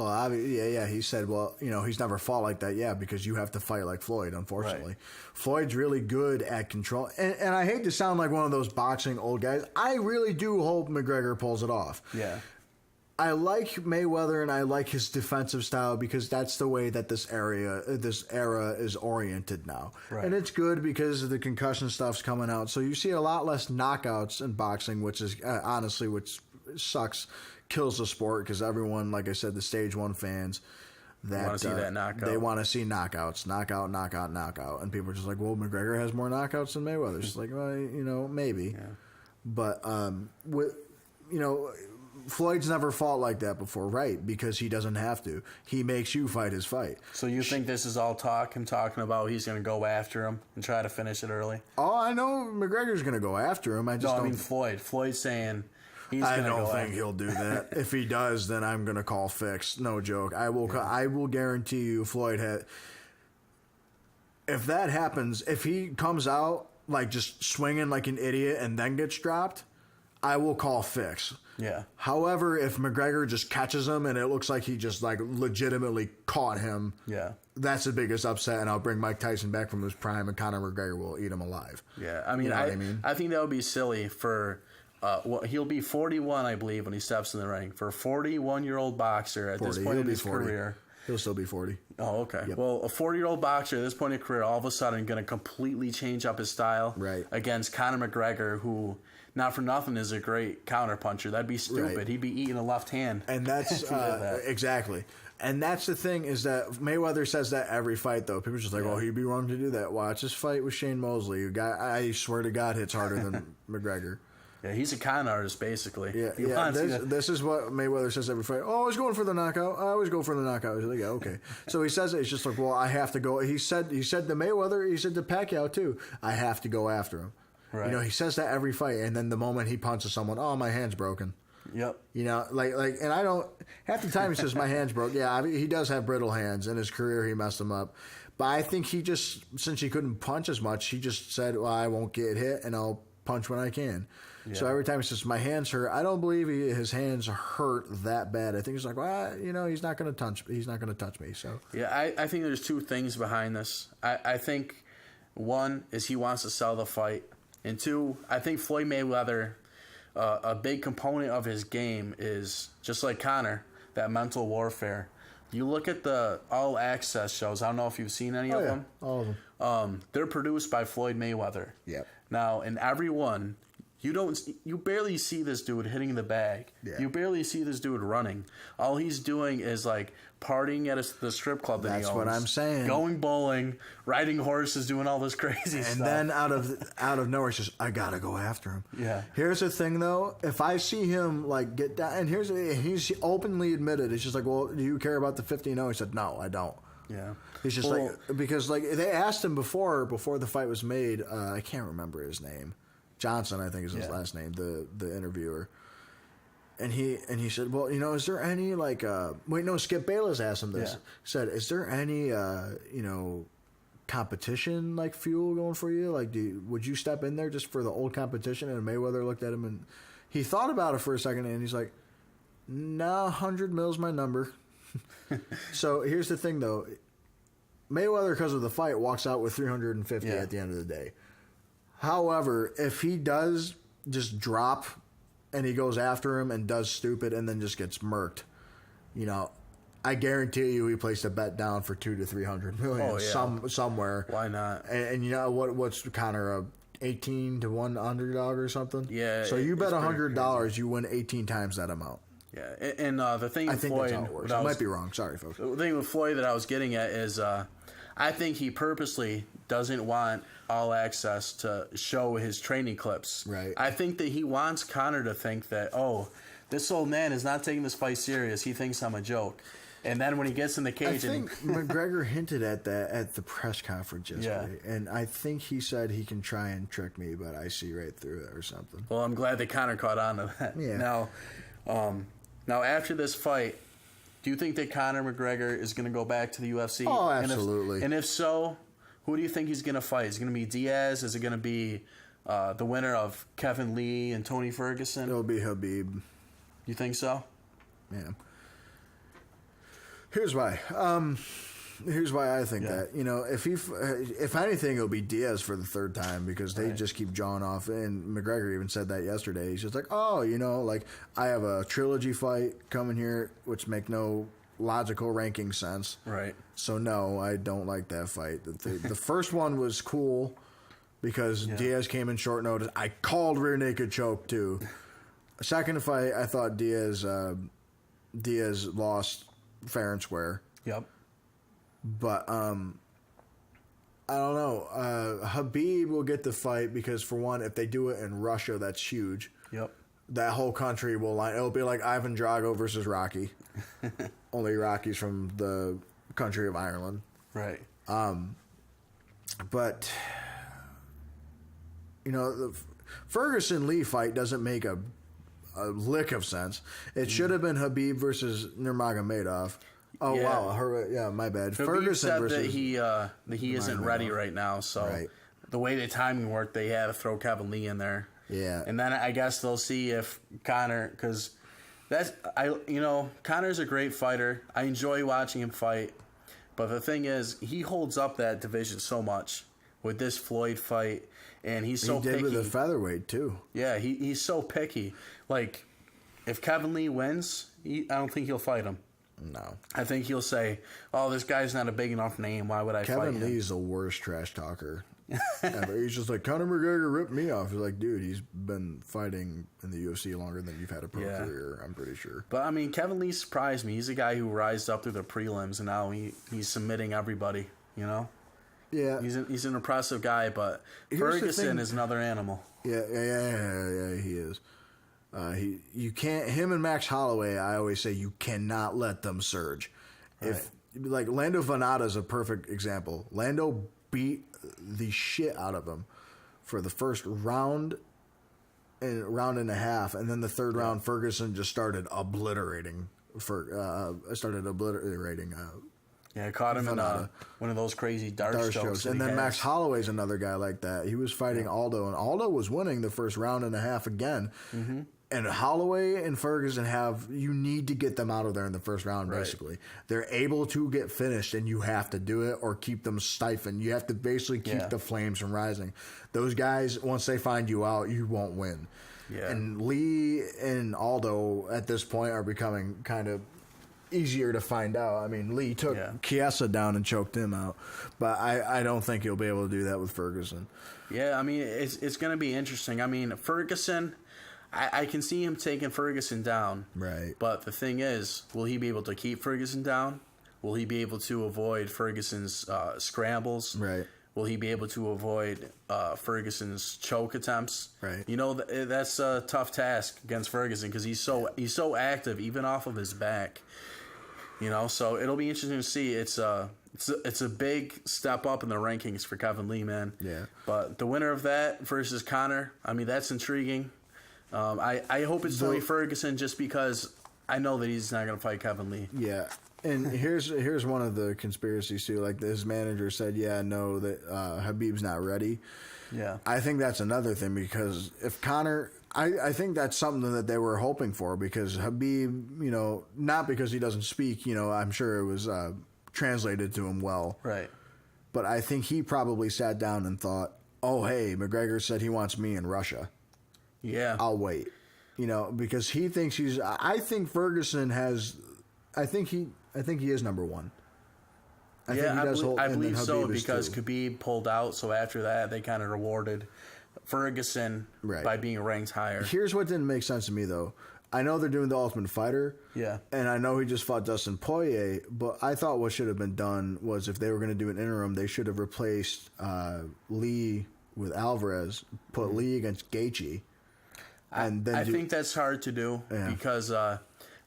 Well, yeah. He said, well, he's never fought like that. Yeah, because you have to fight like Floyd, unfortunately. Right. Floyd's really good at control. And I hate to sound like one of those boxing old guys. I really do hope McGregor pulls it off. Yeah. I like Mayweather and I like his defensive style because that's the way that this era is oriented now. Right. And it's good because the concussion stuff's coming out. So you see a lot less knockouts in boxing, which is honestly, which sucks, kills the sport because everyone, like I said, the Stage 1 fans, that want to see that knockout. They want to see knockouts, knockout. And people are just like, well, McGregor has more knockouts than Mayweather. It's like, well, maybe. Yeah. But, Floyd's never fought like that before, right? Because he doesn't have to. He makes you fight his fight. So you think this is all talking about he's going to go after him and try to finish it early? Oh, I know McGregor's going to go after him. I mean Floyd. Floyd's saying he's going to go after him. I don't think he'll do that. If he does, then I'm going to call fix. No joke. I will guarantee you Floyd had... If that happens, if he comes out like just swinging like an idiot and then gets dropped, I will call fix. Yeah. However, if McGregor just catches him and it looks like he just like legitimately caught him, that's the biggest upset, and I'll bring Mike Tyson back from his prime, and Conor McGregor will eat him alive. Yeah, I mean, I think that would be silly for. He'll be 41, I believe, when he steps in the ring. For a 41-year-old boxer at this point in his career. He'll still be 40. Oh, okay. Yep. Well, a 40-year-old boxer at this point in his career, all of a sudden, going to completely change up his style against Conor McGregor, who. Not for nothing is a great counterpuncher. That'd be stupid. Right. He'd be eating a left hand. And that's exactly. And that's the thing is that Mayweather says that every fight, though. People are just like, oh, he'd be wrong to do that. Watch his fight with Shane Mosley. I swear to God, hits harder than McGregor. Yeah, he's a con artist, basically. Yeah. This is what Mayweather says every fight. Oh, I was going for the knockout. I always go for the knockout. He's like, yeah, okay. So he says it. It's just like, well, I have to go. He said to Mayweather, he said to Pacquiao, too, I have to go after him. Right. He says that every fight, and then the moment he punches someone, oh, my hand's broken. Yep. And I don't. Half the time he says my hand's broke. Yeah, he does have brittle hands. In his career, he messed them up. But I think he just, since he couldn't punch as much, he just said, well, I won't get hit, and I'll punch when I can. Yeah. So every time he says my hands hurt, I don't believe his hands hurt that bad. I think he's like, well, he's not going to touch. He's not going to touch me. So yeah, I think there's two things behind this. I think one is he wants to sell the fight. And two, I think Floyd Mayweather, a big component of his game is, just like Conor, that mental warfare. You look at the All Access shows. I don't know if you've seen any of them. All of them. They're produced by Floyd Mayweather. Yep. Now, in every one, you barely see this dude hitting the bag. Yeah. You barely see this dude running. All he's doing is like partying at the strip club that he owns. That's what I'm saying. Going bowling, riding horses, doing all this crazy stuff. And then out of nowhere, it's just, I gotta go after him. Yeah. Here's the thing, though. If I see him like get down, and he's openly admitted, it's just like, well, do you care about the 50-0? He said, no, I don't. Yeah. He's just because they asked him before the fight was made. I can't remember his name. Johnson, I think is his last name, the interviewer. And he said, well, is there any Skip Bayless asked him this. Yeah. He said, is there any competition like fuel going for you? Like, would you step in there just for the old competition? And Mayweather looked at him and he thought about it for a second and he's like, nah, 100 mil's my number. So here's the thing though. Mayweather, because of the fight, walks out with 350 at the end of the day. However, if he does just drop and he goes after him and does stupid and then just gets murked, I guarantee you he placed a bet down for 200 to 300 million somewhere. Why not? And what's Conor, 18 to 1 underdog or something? Yeah. So you bet $100, you win 18 times that amount. Yeah, and the thing with Floyd, that's how it works. I might be wrong. Sorry, folks. The thing with Floyd that I was getting at is, I think he purposely doesn't want All Access to show his training clips. Right. I think that he wants Conor to think that, oh, this old man is not taking this fight serious. He thinks I'm a joke. And then when he gets in the cage, I think McGregor hinted at that at the press conference yesterday, and I think he said he can try and trick me, but I see right through it or something. Well, I'm glad that Conor caught on to that. Yeah. Now after this fight, do you think that Conor McGregor is going to go back to the UFC? Oh, absolutely. And if so, who do you think he's going to fight? Is it going to be Diaz? Is it going to be the winner of Kevin Lee and Tony Ferguson? It'll be Habib. You think so? Yeah. Here's why. Here's why I think that. You know, if anything, it'll be Diaz for the third time because they just keep jawing off. And McGregor even said that yesterday. He's just like, oh, you know, like I have a trilogy fight coming here, which make no logical ranking sense. Right. So no, I don't like that fight. The first one was cool because Diaz came in short notice. I called rear naked choke too. Second fight, I thought Diaz lost fair and square. Yep. But I don't know. Habib will get the fight because, for one, if they do it in Russia, that's huge. Yep. That whole country will line. It'll be like Ivan Drago versus Rocky. Only Rocky's from the country of Ireland. Right. But you know, the Ferguson Lee fight doesn't make a lick of sense. It should have been Habib versus Nurmagomedov. Oh wow, my bad. Habib Ferguson said versus that he isn't ready right now. So the way the timing worked, they had to throw Kevin Lee in there. Yeah, and then I guess they'll see if Conor, because Conor's a great fighter. I enjoy watching him fight, but the thing is, he holds up that division so much with this Floyd fight, and he's so picky. He did with the featherweight too. Yeah, he's so picky. Like, if Kevin Lee wins, I don't think he'll fight him. No. I think he'll say, oh, this guy's not a big enough name. Why would I fight him? Kevin Lee's the worst trash talker ever. He's just like, Conor McGregor ripped me off. He's like, dude, he's been fighting in the UFC longer than you've had a pro career, I'm pretty sure. But, I mean, Kevin Lee surprised me. He's a guy who rised up through the prelims, and now he's submitting everybody, you know? Yeah. He's an impressive guy, but Ferguson is another animal. Yeah, he is. You can't. Him and Max Holloway, I always say you cannot let them surge. Right. If like Lando Venata is a perfect example. Lando beat the shit out of him for the first round and a half, and then the third round, Ferguson just started obliterating. I caught him in one of those crazy dart strokes. And then Max Holloway's another guy like that. He was fighting Aldo, and Aldo was winning the first round and a half again. Mm-hmm. And Holloway and Ferguson you need to get them out of there in the first round, basically. They're able to get finished, and you have to do it or keep them stifled. You have to basically keep the flames from rising. Those guys, once they find you out, you won't win. Yeah. And Lee and Aldo at this point are becoming kind of easier to find out. I mean, Lee took Chiesa down and choked him out, but I don't think he'll be able to do that with Ferguson. Yeah, I mean, it's going to be interesting. I mean, Ferguson, I can see him taking Ferguson down. Right. But the thing is, will he be able to keep Ferguson down? Will he be able to avoid Ferguson's scrambles? Right. Will he be able to avoid Ferguson's choke attempts? Right. You know, that's a tough task against Ferguson because he's so active, even off of his back. You know, so it'll be interesting to see. It's a big step up in the rankings for Kevin Lee, man. Yeah. But the winner of that versus Conor, I mean, that's intriguing. I hope it's Tony Ferguson just because I know that he's not going to fight Kevin Lee. Yeah. And here's one of the conspiracies too. Like his manager said, that Habib's not ready. Yeah. I think that's another thing because if Conor, I think that's something that they were hoping for because Habib, not because he doesn't speak, I'm sure it was translated to him well. Right. But I think he probably sat down and thought, oh, hey, McGregor said he wants me in Russia. Yeah. I'll wait. Because he thinks I think Ferguson has, I think he is number one. I believe so because Khabib pulled out. So after that, they kind of rewarded Ferguson by being ranked higher. Here's what didn't make sense to me, though. I know they're doing the Ultimate Fighter. Yeah. And I know he just fought Dustin Poirier, but I thought what should have been done was if they were going to do an interim, they should have replaced Lee with Alvarez, put Lee against Gaethje. And then I think that's hard to do because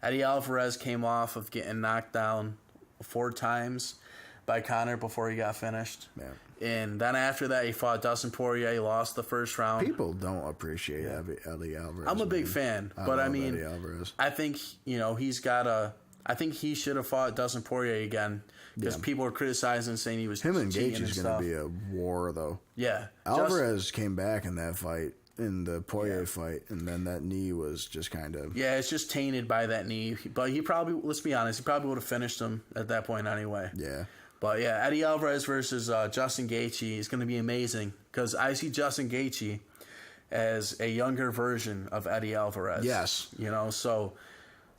Eddie Alvarez came off of getting knocked down 4 times by Conor before he got finished. Yeah. And then after that, he fought Dustin Poirier. He lost the first round. People don't appreciate Eddie Alvarez. I'm a big fan, but I mean, I think he's got a. I think he should have fought Dustin Poirier again because people are criticizing, saying he was him and Gaethje is going to be a war, though. Yeah, Alvarez came back in that fight in the Poirier fight, and then that knee was just kind of... Yeah, it's just tainted by that knee. But he probably, let's be honest, he probably would have finished him at that point anyway. Yeah. But yeah, Eddie Alvarez versus Justin Gaethje is going to be amazing because I see Justin Gaethje as a younger version of Eddie Alvarez. Yes. You know, so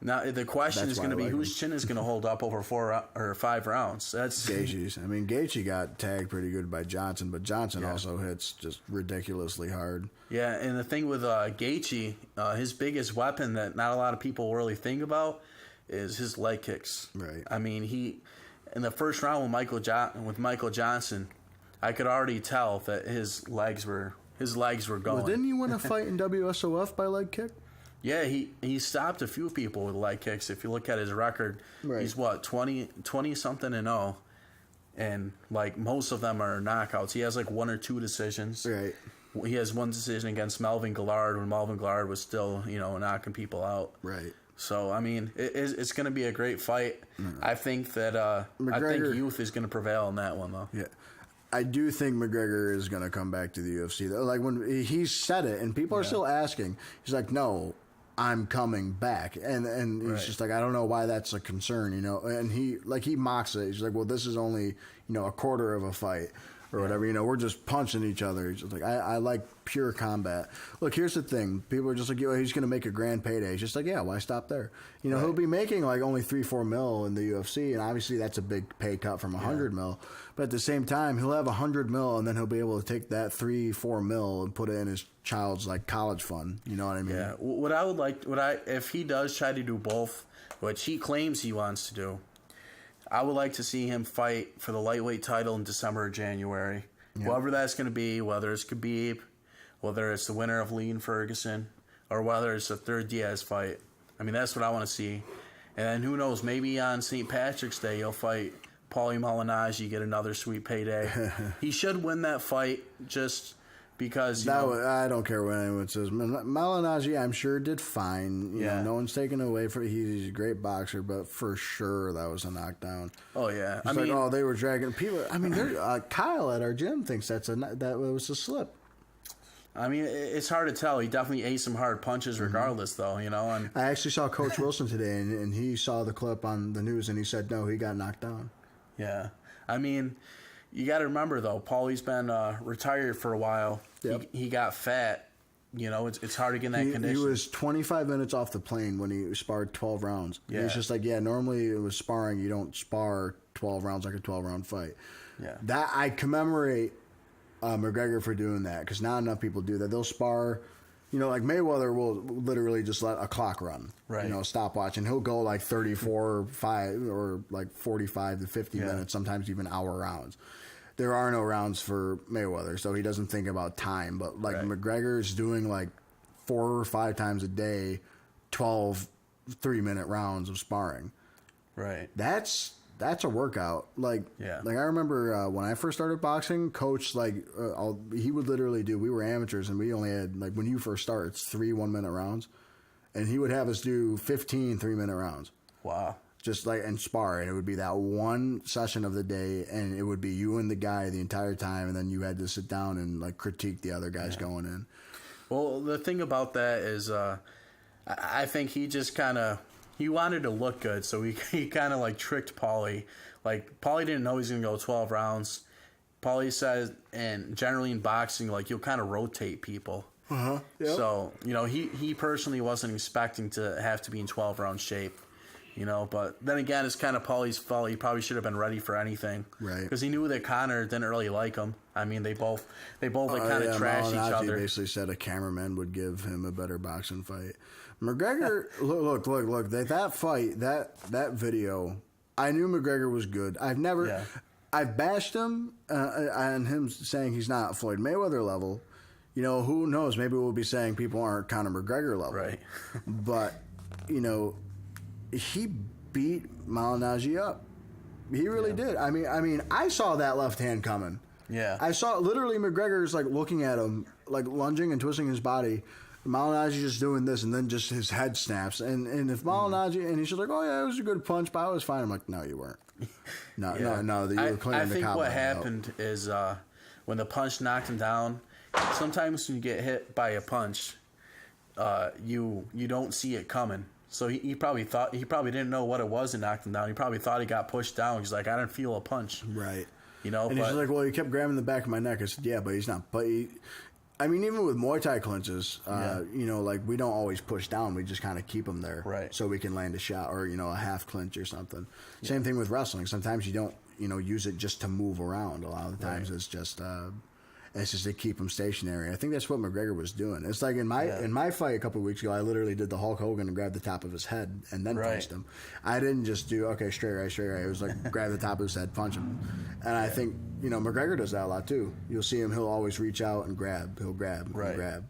now the question is going to be whose chin is going to hold up over 4 or 5 rounds. That's Gaethje's. I mean, Gaethje got tagged pretty good by Johnson, but Johnson also hits just ridiculously hard. Yeah, and the thing with Gaethje, his biggest weapon that not a lot of people really think about is his leg kicks. Right. I mean, he in the first round with Michael Johnson, I could already tell that his legs were going. Well, didn't he win a fight in WSOF by leg kick? Yeah, he stopped a few people with leg kicks. If you look at his record, he's 20 something and 0, and like most of them are knockouts. He has like 1 or 2 decisions. Right. He has 1 decision against Melvin Gillard when Melvin Gillard was still, knocking people out. Right. So I mean, it's going to be a great fight. I think that McGregor, youth is going to prevail in that one though. Yeah. I do think McGregor is going to come back to the UFC. Like when he said it, and people are still asking, he's like, "No, I'm coming back," and he's just like, "I don't know why that's a concern," And he mocks it. He's like, "Well, this is only a quarter of a fight." Or whatever, we're just punching each other. He's just like, I like pure combat. Look, here's the thing. People are just like, he's going to make a grand payday. He's just like, yeah, why stop there? He'll be making like only 3-4 mil in the UFC, and obviously that's a big pay cut from 100 mil. But at the same time, he'll have 100 mil, and then he'll be able to take that 3-4 mil and put it in his child's like college fund. You know what I mean? Yeah. If he does try to do both, which he claims he wants to do, I would like to see him fight for the lightweight title in December or January. Yep. Whoever that's going to be, whether it's Khabib, whether it's the winner of Lee and Ferguson, or whether it's a third Diaz fight. I mean, that's what I want to see. And then who knows, maybe on St. Patrick's Day he'll fight Paulie Malignaggi, get another sweet payday. He should win that fight just because, I don't care what anyone says. Malignaggi, I'm sure, did fine. No one's taken away from he's a great boxer, but for sure that was a knockdown. Oh yeah, they were dragging people. I mean, Kyle at our gym thinks that was a slip. I mean, it's hard to tell. He definitely ate some hard punches, regardless, though. And I actually saw Coach Wilson today, and he saw the clip on the news, and he said no, he got knocked down. Yeah, I mean. You got to remember, though, Paulie's been retired for a while. Yep. He got fat. It's hard to get in that condition. He was 25 minutes off the plane when he sparred 12 rounds. Yeah. He's just like, normally it was sparring. You don't spar 12 rounds like a 12-round fight. Yeah. That I commemorate McGregor for doing that because not enough people do that. They'll spar. Like Mayweather will literally just let a clock run, right? Stopwatch, and he'll go like 34, 5, or like 45 to 50 minutes, sometimes even hour rounds. There are no rounds for Mayweather, so he doesn't think about time. But like McGregor's doing like 4 or 5 times a day, 12 3-minute rounds of sparring. Right. That's a workout. Like I remember when I first started boxing, Coach he would literally do. We were amateurs, and we only had when you first start, it's 3 1-minute rounds, and he would have us do 15 3-minute rounds. Wow. Just and spar, and it would be that one session of the day, and it would be you and the guy the entire time, and then you had to sit down and critique the other guys going in. Well, the thing about that is, I think he just kind of he wanted to look good, so he kind of tricked Paulie. Paulie didn't know he was gonna go 12 rounds. Paulie says, and generally in boxing, you'll kind of rotate people. Yep. So he personally wasn't expecting to have to be in 12-round shape. But then again, it's kind of Paulie's fault. He probably should have been ready for anything, right? Because he knew that Conor didn't really like him. I mean, they both kind of trash each other. He basically said a cameraman would give him a better boxing fight. McGregor, look! That fight, that video, I knew McGregor was good. I've bashed him on him saying he's not Floyd Mayweather level. Who knows? Maybe we'll be saying people aren't Conor McGregor level, right? But he beat Malignaggi up. He really did. I mean, I saw that left hand coming. Yeah. I saw literally McGregor's looking at him, lunging and twisting his body. Malignaggi just doing this, and then just his head snaps. And if Malignaggi, and he's just like, oh yeah, it was a good punch, but I was fine. I'm like, no, you weren't. No, you were cleaning the I think what happened is when the punch knocked him down, sometimes when you get hit by a punch, you don't see it coming. So he probably didn't know what it was that knocked him down. He probably thought he got pushed down. He's like, I didn't feel a punch. Right. You know, and he's like, well, he kept grabbing the back of my neck. I said, yeah, but he's not. But I mean, even with Muay Thai clinches, you know, like we don't always push down. We just kind of keep them there, right? So we can land a shot or, you know, a half clinch or something. Yeah. Same thing with wrestling. Sometimes you don't, you know, use it just to move around. A lot of the times it's just to keep them stationary. I think that's what McGregor was doing. It's like in my fight a couple of weeks ago, I literally did the Hulk Hogan and grabbed the top of his head and then punched him. I didn't just do, okay, straight right. It was like grab the top of his head, punch him. And I think, you know, McGregor does that a lot too. You'll see him, he'll always reach out and grab. He'll grab and grab.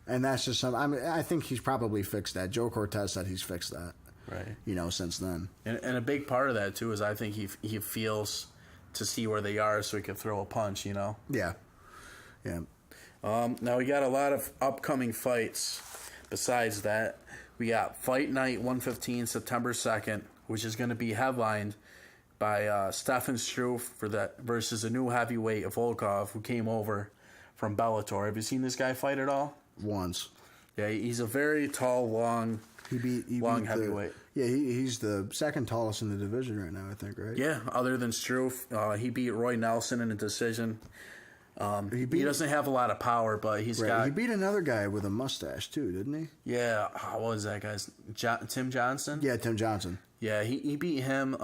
And that's just something, I mean, I think he's probably fixed that. Joe Cortez said he's fixed that. Right. You know, since then. And a big part of that too is I think he feels to see where they are so he can throw a punch, you know? Yeah. Yeah. Now we got a lot of upcoming fights. Besides that, we got Fight Night 115 September 2nd, which is going to be headlined by Stefan Struve versus a new heavyweight Volkov who came over from Bellator. Have you seen this guy fight at all? Once. Yeah, he's a very tall, long heavyweight. He's the second tallest in the division right now, I think, right? Yeah, other than Struve. He beat Roy Nelson in a decision. He doesn't have a lot of power, but he beat another guy with a mustache too, didn't he? Yeah. What was that guy's? Tim Johnson? Yeah, Tim Johnson. Yeah, he beat him.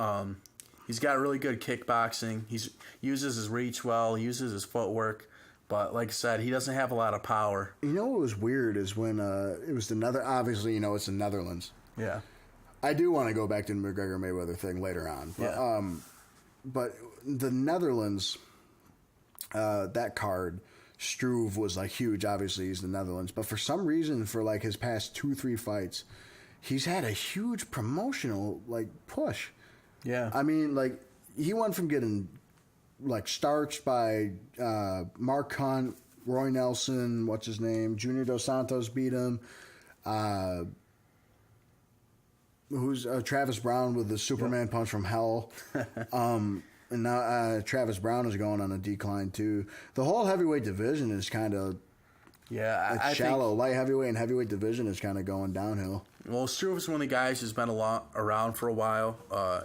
He's got really good kickboxing. He uses his reach well. He uses his footwork. But like I said, he doesn't have a lot of power. You know what was weird is when it was obviously, you know, it's the Netherlands. Yeah. I do want to go back to the McGregor-Mayweather thing later on. But, but the Netherlands... that card, Struve was like huge. Obviously, he's the Netherlands, but for some reason, for like his past 2-3 fights, he's had a huge promotional like push. Yeah, I mean, like he went from getting like starched by Mark Hunt, Roy Nelson, what's his name, Junior Dos Santos beat him. Who's Travis Brown with the Superman punch from hell. And now Travis Brown is going on a decline too. The whole heavyweight division is kind of it's shallow. Light heavyweight and heavyweight division is kind of going downhill. Well, Struve is one of the guys who's been around for a while.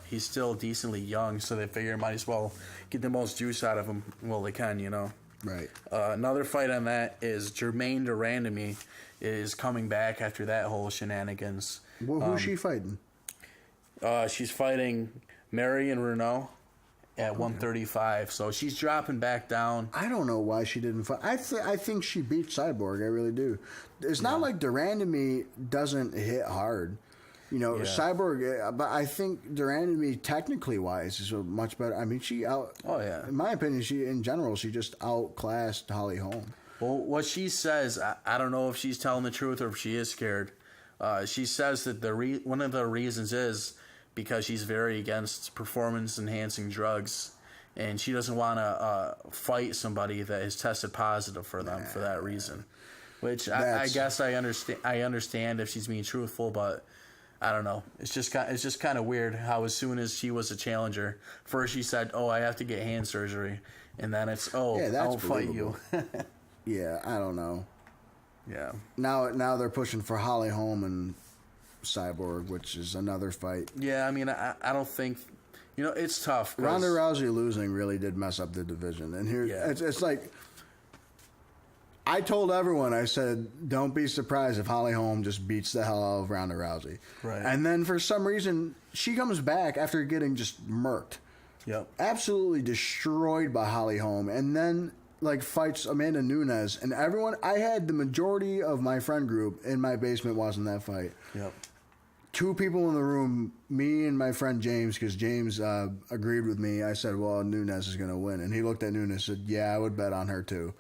He's still decently young, so they figure might as well get the most juice out of him while they can, you know. Right. Another fight on that is Jermaine Durandamy is coming back after that whole shenanigans. Well, who's she fighting? She's fighting Marion Renault at 135, so she's dropping back down. I don't know why she didn't fight. I think she beat Cyborg. I really do. It's not like Durandamy doesn't hit hard. You know, Cyborg, but I think Durandamy, technically wise, is a much better. I mean, in my opinion, she just outclassed Holly Holm. Well, what she says, I don't know if she's telling the truth or if she is scared. She says that one of the reasons is because she's very against performance-enhancing drugs, and she doesn't want to fight somebody that has tested positive for them for that reason. Which I guess I understand if she's being truthful, but I don't know. It's just kind of weird how as soon as she was a challenger, first she said, "Oh, I have to get hand surgery," and then it's, I'll fight you. Yeah, I don't know. Yeah. Now they're pushing for Holly Holm and Cyborg, which is another fight. Yeah, I mean, I don't think, you know, it's tough. Ronda Rousey losing really did mess up the division. And here, it's like, I told everyone, I said, don't be surprised if Holly Holm just beats the hell out of Ronda Rousey. Right. And then for some reason, she comes back after getting just murked. Yep. Absolutely destroyed by Holly Holm. And then like fights Amanda Nunes, and everyone, I had the majority of my friend group in my basement watching that fight. Yep. 2 people in the room, me and my friend James, because James agreed with me. I said, well, Nunes is going to win. And he looked at Nunes and said, yeah, I would bet on her too.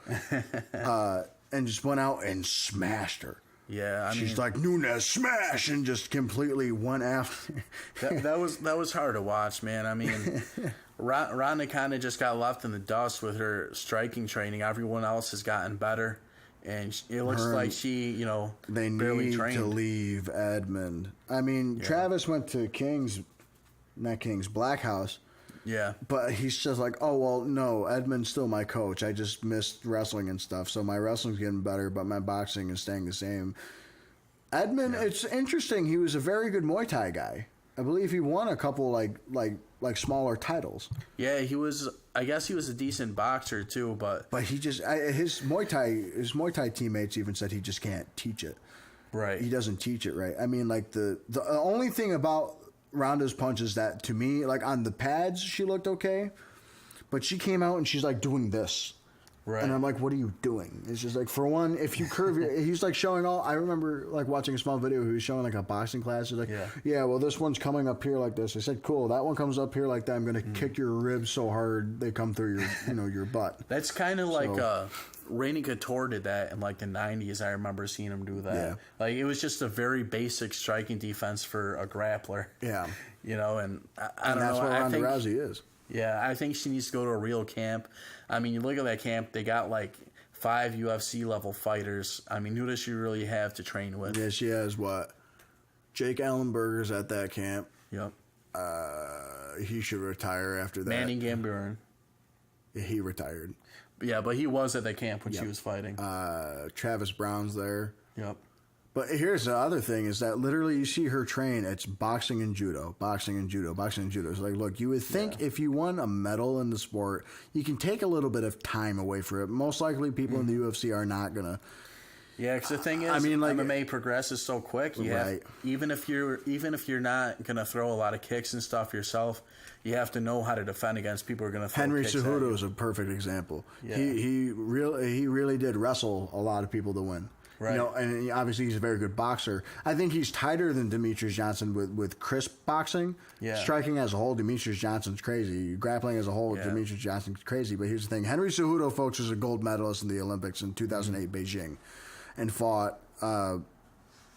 And just went out and smashed her. Yeah, she's like, Nunes, smash, and just completely went after. that was hard to watch, man. I mean, Ronda kind of just got left in the dust with her striking training. Everyone else has gotten better, and it looks like she, you know, they barely need trained. to leave Edmond. I mean, Travis went to Black House. Yeah. But he's just like, oh, well, no, Edmund's still my coach. I just missed wrestling and stuff. So my wrestling's getting better, but my boxing is staying the same. Edmund, it's interesting. He was a very good Muay Thai guy. I believe he won a couple like smaller titles. Yeah, he was. I guess he was a decent boxer too, but he just his Muay Thai teammates even said he just can't teach it. Right. He doesn't teach it right. I mean, like the only thing about Ronda's punch is that, to me, like on the pads, she looked okay, but she came out and she's like doing this. Right. And I'm like, what are you doing? It's just like, for one, if you curve your, he's like showing all, I remember like watching a small video, he was showing like a boxing class. He's like, yeah, well, this one's coming up here like this. I said, cool, that one comes up here like that. I'm going to kick your ribs so hard they come through your, your butt. That's kind of like, Randy Couture did that in like the 90s. I remember seeing him do that. Yeah. Like, it was just a very basic striking defense for a grappler. Yeah. And I don't know. That's what Ronda Rousey is. Yeah, I think she needs to go to a real camp. I mean, you look at that camp, they got like 5 UFC level fighters. I mean, who does she really have to train with? Yeah, she has what? Jake Ellenberger's at that camp. Yep. He should retire after that. Manny Gambiran. Yeah, he retired. Yeah, but he was at that camp when she was fighting. Travis Brown's there. Yep. But here's the other thing is that literally you see her train, it's boxing and judo, boxing and judo, boxing and judo. It's like, look, you would think if you won a medal in the sport, you can take a little bit of time away from it. Most likely people in the UFC are not going to. Yeah, because the thing is, MMA progresses so quick. Even if you're not going to throw a lot of kicks and stuff yourself, you have to know how to defend against people who are going to throw Henry kicks Cejudo is a perfect example. Yeah. He really did wrestle a lot of people to win. Right. And obviously he's a very good boxer. I think he's tighter than Demetrius Johnson with crisp boxing. Yeah. Striking as a whole, Demetrius Johnson's crazy. Grappling as a whole, Demetrius Johnson's crazy. But here's the thing. Henry Cejudo, folks, was a gold medalist in the Olympics in 2008 Beijing and fought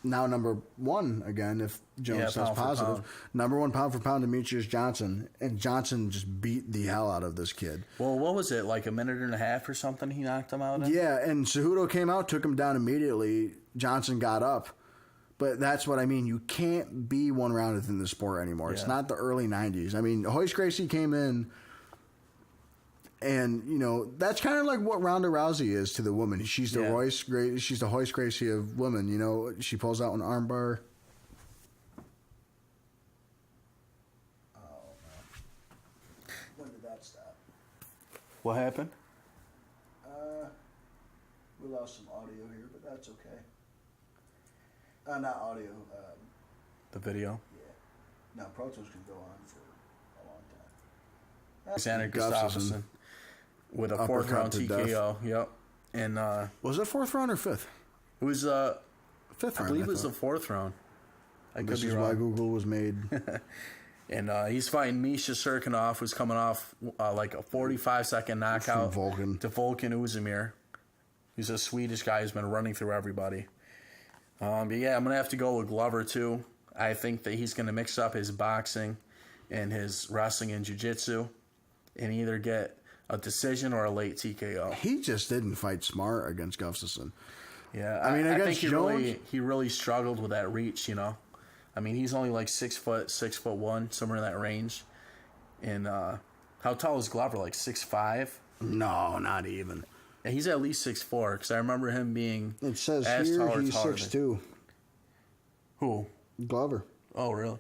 now number 1 again, if Jones says positive. Number 1 pound for pound, Demetrius Johnson. And Johnson just beat the hell out of this kid. Well, what was it, like a minute and a half or something he knocked him out in? Yeah, and Cejudo came out, took him down immediately. Johnson got up. But that's what I mean. You can't be one-rounded in the sport anymore. Yeah. It's not the early 90s. I mean, Royce Gracie came in, and, that's kind of like what Ronda Rousey is to the woman. She's the Royce Gracie of women. She pulls out an armbar. Oh, no. When did that stop? What happened? We lost some audio here, but that's okay. Not audio. The video? Yeah. No, Pro Tools can go on for a long time. Alexander Gustafsson. With a 4th round TKO. Yep. And was it 4th round or 5th? It was 5th round. I believe it was the 4th round. This is why Google was made. And he's fighting Misha Serkinov, who's coming off like a 45-second knockout to Volkan Oezdemir. He's a Swedish guy who's been running through everybody. But yeah, I'm going to have to go with Glover too. I think that he's going to mix up his boxing and his wrestling and jiu-jitsu and either get a decision or a late TKO. He just didn't fight smart against Gustafsson. Yeah, I mean, against Jones, he really struggled with that reach. I mean, he's only like 6'1", somewhere in that range. And how tall is Glover? Like 6'5"? No, not even. Yeah, he's at least 6'4", because I remember him being. It says here he's 6'2". Who? Glover. Oh, really?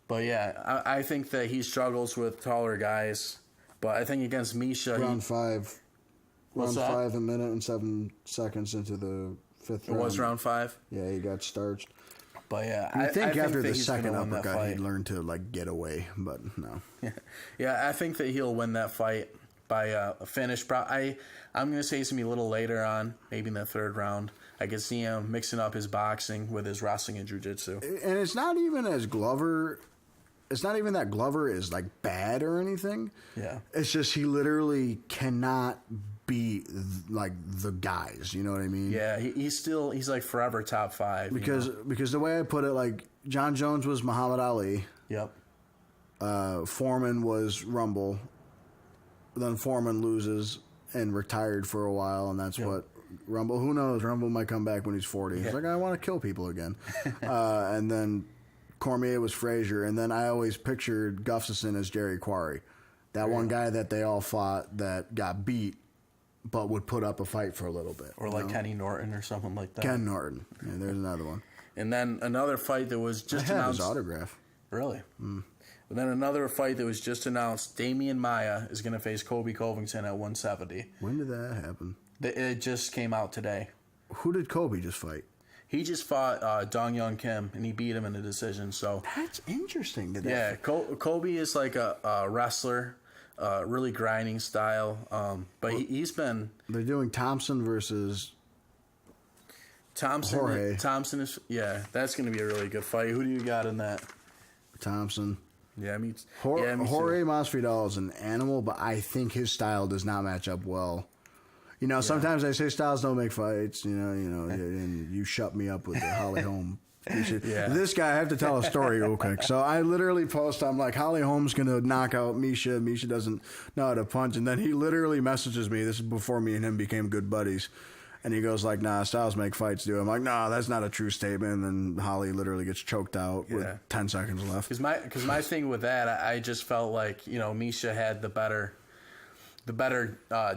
But yeah, I think that he struggles with taller guys. But I think against Misha, round 5, a minute and 7 seconds into the 5th round. It was round 5. Yeah, he got starched. But yeah, I think after the second uppercut, he'd learn to get away. But no. Yeah, I think that he'll win that fight by a finish. I'm going to say it's going to be a little later on, maybe in the 3rd round. I can see him mixing up his boxing with his wrestling and jiu-jitsu. And it's not even as Glover. It's not even that Glover is bad or anything. Yeah. It's just he literally cannot beat the guys. You know what I mean? Yeah, he's like forever top 5. Because the way I put it, Jon Jones was Muhammad Ali. Yep. Foreman was Rumble. Then Foreman loses and retired for a while, and that's what Rumble. Who knows? Rumble might come back when he's 40. He's like, I want to kill people again. And then Cormier was Frazier, and then I always pictured Gustafsson as Jerry Quarry. That one guy that they all fought that got beat, but would put up a fight for a little bit. Or like Kenny Norton or something like that. Ken Norton. Yeah, there's another one. And then another fight that was just I have announced. his autograph. Really? Mm. And then another fight that was just announced. Damian Maia is going to face Kobe Covington at 170. When did that happen? It just came out today. Who did Kobe just fight? He just fought Dong Young Kim, and he beat him in a decision. So that's interesting. Kobe is like a wrestler, really grinding style. But he's been. They're doing Thompson versus Jorge. Thompson is that's going to be a really good fight. Who do you got in that? Thompson. Yeah, me Jorge Masvidal is an animal, but I think his style does not match up well. You know, sometimes I say styles don't make fights. You know, and you shut me up with the Holly Holm. This guy, I have to tell a story real quick. So I literally post, I'm like, Holly Holm's gonna knock out Misha. Misha doesn't know how to punch, and then he literally messages me. This is before me and him became good buddies. And he goes like, nah, styles make fights do. I'm like, nah, that's not a true statement. And then Holly literally gets choked out with 10 seconds left. Because my thing with that, I just felt like, Misha had the better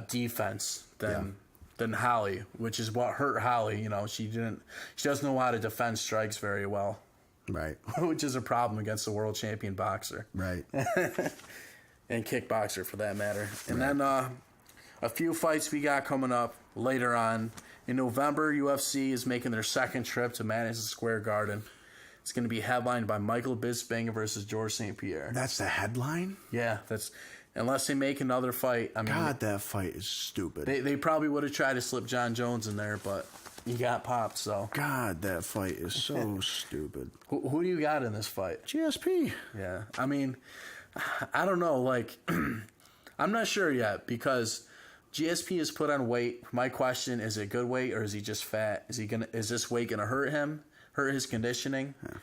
defense than Holly, which is what hurt Holly. She doesn't know how to defend strikes very well. Right. Which is a problem against a world champion boxer. Right. And kickboxer for that matter. And then a few fights we got coming up later on. In November, UFC is making their second trip to Madison Square Garden. It's going to be headlined by Michael Bisping versus Georges St. Pierre. That's the headline? Yeah, unless they make another fight. I mean, God, that fight is stupid. They probably would have tried to slip Jon Jones in there, but he got popped, so. God, that fight is so stupid. Who do you got in this fight? GSP. Yeah, I mean, I don't know. Like, I'm not sure yet because GSP is put on weight. My question is it good weight or is he just fat? Is this weight gonna hurt him? Hurt his conditioning? Yeah.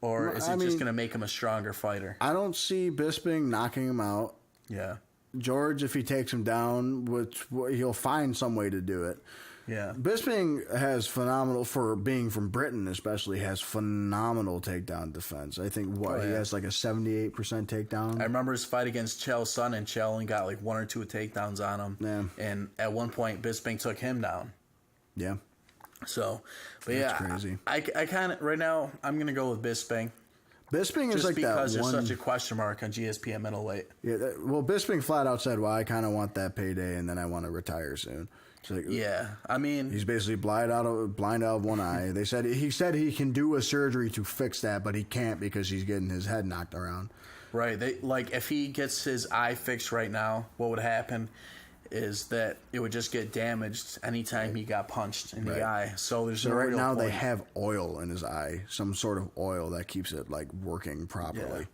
Or is it just gonna make him a stronger fighter? I don't see Bisping knocking him out. Yeah. George, if he takes him down, he'll find some way to do it. Yeah. Bisping has phenomenal, for being from Britain especially, has phenomenal takedown defense. I think he has like a 78% takedown. I remember his fight against Chael's son, and Chael only got like 1 or 2 takedowns on him. Yeah. And at one point, Bisping took him down. Yeah. So, but that's crazy. I kind of, right now, I'm going to go with Bisping. Bisping is like that because there's such a question mark on GSP at middleweight. Yeah, Bisping flat out said, well, I kind of want that payday, and then I want to retire soon. Like, yeah, I mean, he's basically blind out of one eye. He said he can do a surgery to fix that, but he can't because he's getting his head knocked around. Right. If he gets his eye fixed right now, what would happen is that it would just get damaged anytime he got punched in the eye. So there's right now point. They have oil in his eye, some sort of oil that keeps it like working properly. Yeah.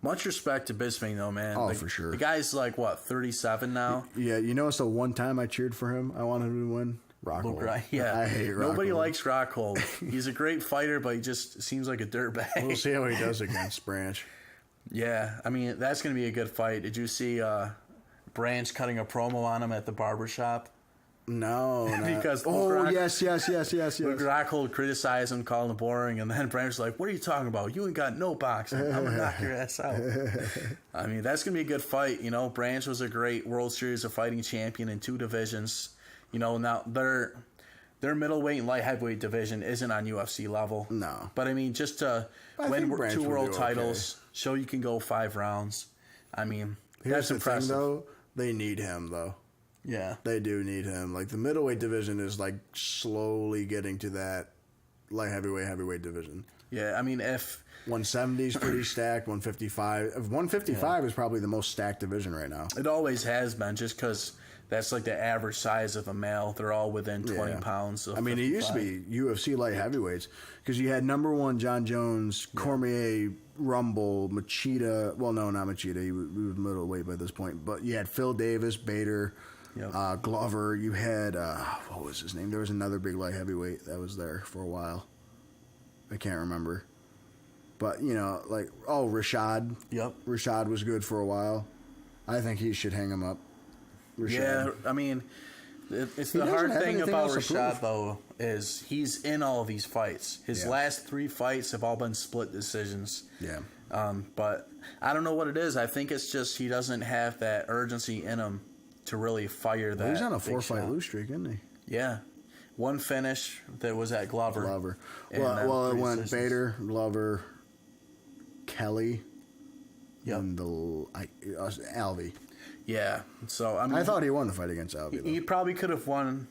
Much respect to Bisping, though, man. Oh, for sure. The guy's like, 37 now? Yeah, it's the one time I cheered for him. I wanted him to win. Rockhold. Yeah. I hate Rockhold. Nobody likes Rockhold. He's a great fighter, but he just seems like a dirtbag. We'll see how he does against Branch. Yeah, I mean, that's going to be a good fight. Did you see Branch cutting a promo on him at the barbershop? No. Because yes. Rockhold criticized him, calling him boring, and then Branch's like, what are you talking about? You ain't got no boxing. I'm going to knock your ass out. I mean, that's going to be a good fight. Branch was a great World Series of Fighting champion in 2 divisions. Now their middleweight and light heavyweight division isn't on UFC level. No. But, I mean, just to win 2 world titles, show you can go 5 rounds. I mean, that's impressive. Thing, though, they need him, though. Yeah. They do need him. Like, the middleweight division is, like, slowly getting to that light heavyweight division. Yeah, I mean, if 170 is pretty stacked, 155. 155 is probably the most stacked division right now. It always has been, just because that's, like, the average size of a male. They're all within 20 pounds of 55. It used to be UFC light heavyweights, because you had number 1 Jon Jones, Cormier, Rumble, Machida. Well, no, not Machida. He was middleweight by this point. But you had Phil Davis, Bader, Glover. You had, what was his name? There was another big light heavyweight that was there for a while. I can't remember. But, Rashad. Yep. Rashad was good for a while. I think he should hang him up. Rashad. Yeah, I mean, it's the hard thing about Rashad, though, is he's in all of these fights. His last 3 fights have all been split decisions. Yeah. But I don't know what it is. I think it's just he doesn't have that urgency in him to really fire that. Well, he's on a 4-fight lose streak, isn't he? Yeah. One finish that was at Glover. Well, it went Bader, Glover, Kelly, and Alvey. Yeah. So I thought he won the fight against Alvey. He probably could have won,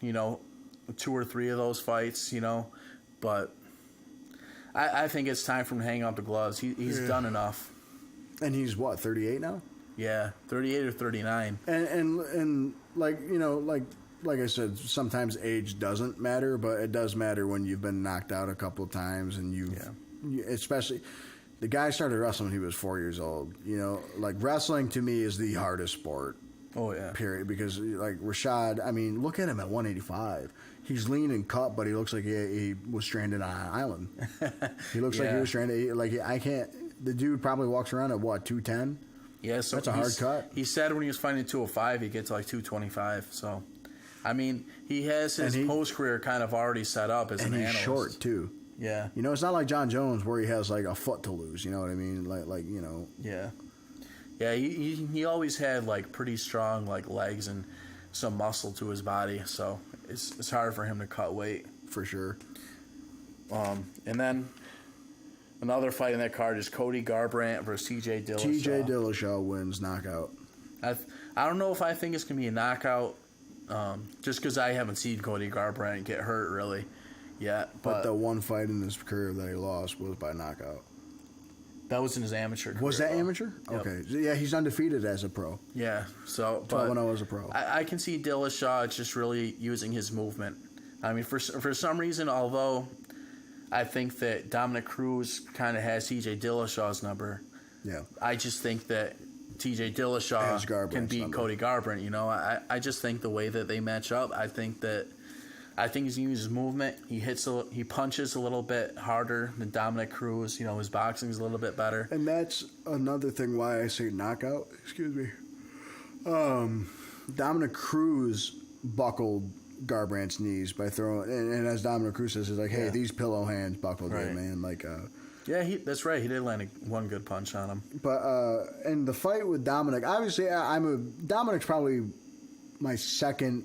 2 or 3 of those fights, but I think it's time for him to hang up the gloves. He's done enough. And he's what, 38 now? Yeah, 38 or 39. And like I said, sometimes age doesn't matter, but it does matter when you've been knocked out a couple of times, and especially the guy started wrestling when he was 4 years old. Wrestling to me is the hardest sport. Oh yeah. Period. Because Rashad, I mean, look at him at 185. He's lean and cut, but he looks like he was stranded on an island. He looks like he was stranded. I can't. The dude probably walks around at what, 210? Yeah, so that's a hard cut. He said when he was fighting 205, he'd get to 225. So, I mean, he has his post career kind of already set up as an analyst. And he's short too. Yeah. It's not like Jon Jones where he has a foot to lose. You know what I mean? Yeah. Yeah, he always had pretty strong legs and some muscle to his body, so it's hard for him to cut weight for sure. And then another fight in that card is Cody Garbrandt versus T.J. Dillashaw. T.J. Dillashaw wins knockout. I don't know if I think it's gonna be a knockout, just because I haven't seen Cody Garbrandt get hurt really yet. But the one fight in his career that he lost was by knockout. That was in his amateur career. Was that amateur? Yep. Okay. Yeah, he's undefeated as a pro. Yeah, so 12-0 as a pro. I can see Dillashaw just really using his movement. I mean, for some reason, although I think that Dominic Cruz kind of has T.J. Dillashaw's number, I just think that T.J. Dillashaw can beat Cody Garbrandt. I just think the way that they match up, I think he's going to use his movement. He punches a little bit harder than Dominic Cruz. His boxing is a little bit better. And that's another thing why I say knockout. Excuse me. Dominic Cruz buckled Garbrandt's knees by throwing, and as Dominic Cruz says, he's hey, these pillow hands buckled it, man. Yeah, that's right. He did land one good punch on him. But and the fight with Dominic, obviously, Dominic's probably my second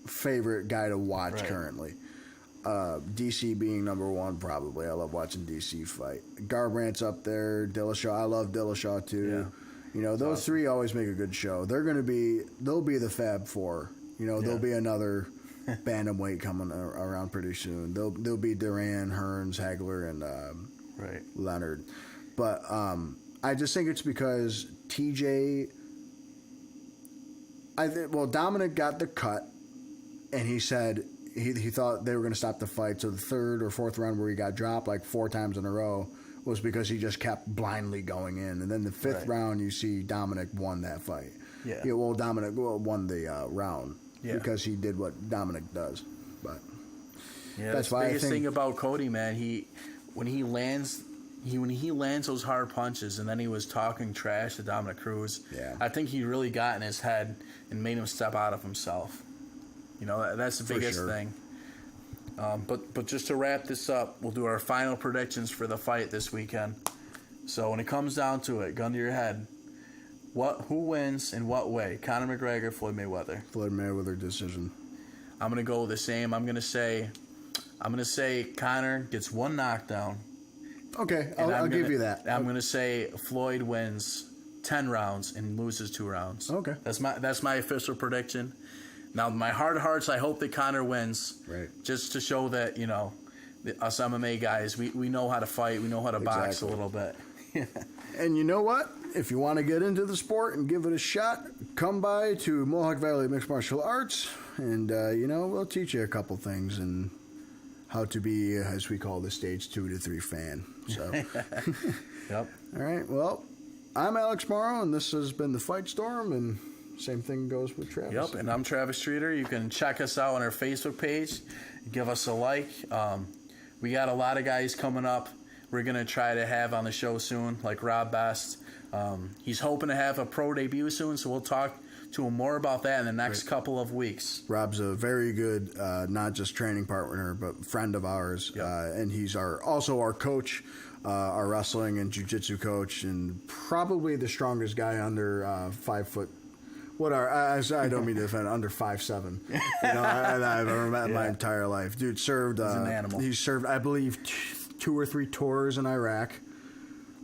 favorite guy to watch currently. DC being number one, probably. I love watching DC fight. Garbrandt's up there. Dillashaw, I love Dillashaw too. Yeah. Those three always make a good show. They'll be the Fab Four. There'll be another bantamweight coming around pretty soon. There'll be Duran, Hearns, Hagler, and Leonard. But I just think it's because TJ. Dominic got the cut, and he said he thought they were going to stop the fight. So the third or fourth round where he got dropped 4 times in a row was because he just kept blindly going in. And then the fifth round, you see Dominic won that fight. Yeah. Dominic won the round because he did what Dominic does. But that's why the biggest thing about Cody, man. When he lands those hard punches, and then he was talking trash to Dominic Cruz. Yeah. I think he really got in his head and made him step out of himself. That's the biggest thing. But just to wrap this up, we'll do our final predictions for the fight this weekend. So when it comes down to it, gun to your head, who wins in what way? Conor McGregor, Floyd Mayweather. Floyd Mayweather decision. I'm gonna go the same. I'm gonna say Conor gets one knockdown. Okay, I'll give you that. I'm gonna say Floyd wins 10 rounds and loses 2 rounds. Okay, that's my official prediction. Now, my heart of hearts, I hope that Conor wins. Right. Just to show that, us MMA guys, we know how to fight. We know how to box a little bit. And you know what? If you want to get into the sport and give it a shot, come by to Mohawk Valley Mixed Martial Arts, and, we'll teach you a couple things and how to be, as we call the stage 2 to 3 fan. So, Yep. All right. Well, I'm Alex Marro, and this has been The Fight Storm, and same thing goes with Travis. Yep, and I'm Travis Streeter. You can check us out on our Facebook page. Give us a like. We got a lot of guys coming up we're going to try to have on the show soon, like Rob Best. He's hoping to have a pro debut soon, so we'll talk to him more about that in the next couple of weeks. Rob's a very good, not just training partner, but friend of ours. Yep. And he's also our coach, our wrestling and jiu-jitsu coach, and probably the strongest guy under 5 foot. I don't mean to defend, under 5'7". You know, I've ever met in my entire life. Dude served. He's an animal. He served, I believe, 2 or 3 tours in Iraq.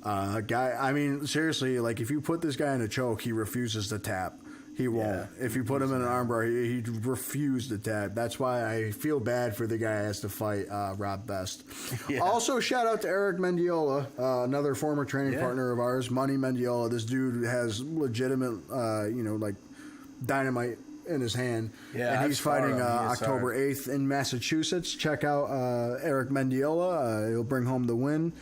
Guy, I mean, seriously, like if you put this guy in a choke, he refuses to tap. He won't. Yeah, if you put him in an armbar, he'd refuse to tap. That's why I feel bad for the guy who has to fight Rob Best. Yeah. Also, shout out to Eric Mendiola, another former training partner of ours, Money Mendiola. This dude has legitimate, like dynamite in his hand. Yeah, and he's fighting October 8th in Massachusetts. Check out Eric Mendiola. He'll bring home the win.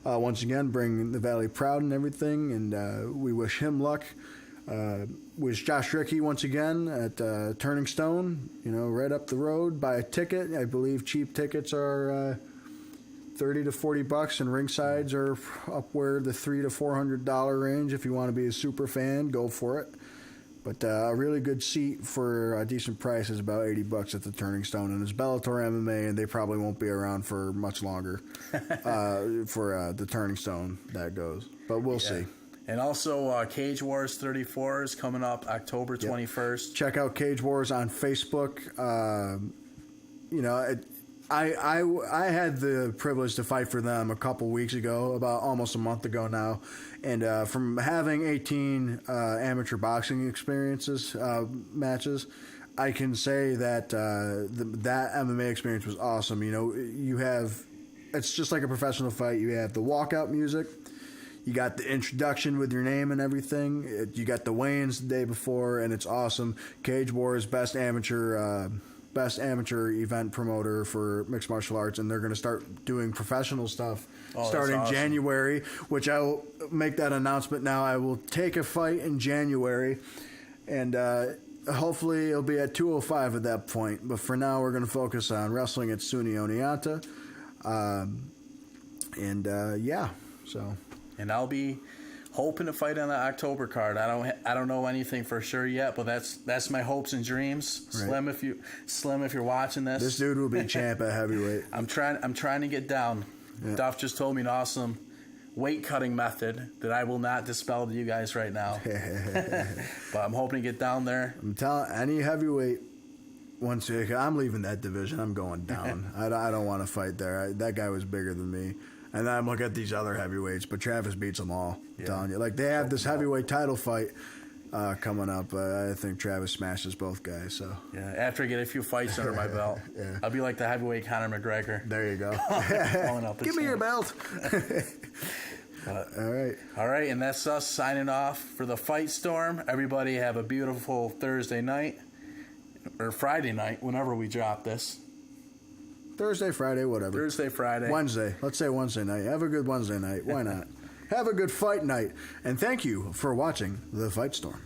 Once again, bring the Valley proud and everything, and we wish him luck. Wish Josh Rickey once again at Turning Stone, right up the road. Buy a ticket. I believe cheap tickets are $30 to $40, and ringsides are up where the $300 to $400 range. If you want to be a super fan, go for it. But a really good seat for a decent price is about $80 at the Turning Stone, and it's Bellator MMA, and they probably won't be around for much longer for the Turning Stone that goes. But we'll see. And also, Cage Wars 34 is coming up October 21st. Check out Cage Wars on Facebook. I had the privilege to fight for them a couple weeks ago, about almost a month ago now. And from having 18 amateur boxing experiences, matches, I can say that that MMA experience was awesome. It's just like a professional fight. You have the walkout music. You got the introduction with your name and everything. You got the weigh-ins the day before, and it's awesome. Cage Wars, best amateur event promoter for mixed martial arts, and they're going to start doing professional stuff starting awesome. January, which I will make that announcement now. I will take a fight in January, and hopefully it'll be at 205 at that point. But for now, we're going to focus on wrestling at SUNY Oneonta. And I'll be hoping to fight on the October card. I don't know anything for sure yet, but that's my hopes and dreams. Right. Slim, if you're watching this dude will be champ at heavyweight. I'm trying to get down. Yeah. Duff just told me an awesome weight cutting method that I will not dispel to you guys right now. But I'm hoping to get down there. I'm telling any heavyweight. I'm leaving that division. I'm going down. I don't want to fight there. That guy was bigger than me. And then I'm looking at these other heavyweights, but Travis beats them all. I'm telling you. Like, they have this heavyweight title fight coming up. I think Travis smashes both guys. So after I get a few fights under my belt, I'll be like the heavyweight Conor McGregor. There you go. Give me your belt. All right, and that's us signing off for the Fight Storm. Everybody have a beautiful Thursday night, or Friday night, whenever we drop this. Thursday, Friday, whatever. Thursday, Friday. Wednesday. Let's say Wednesday night. Have a good Wednesday night. Why not? Have a good fight night. And thank you for watching The Fight Storm.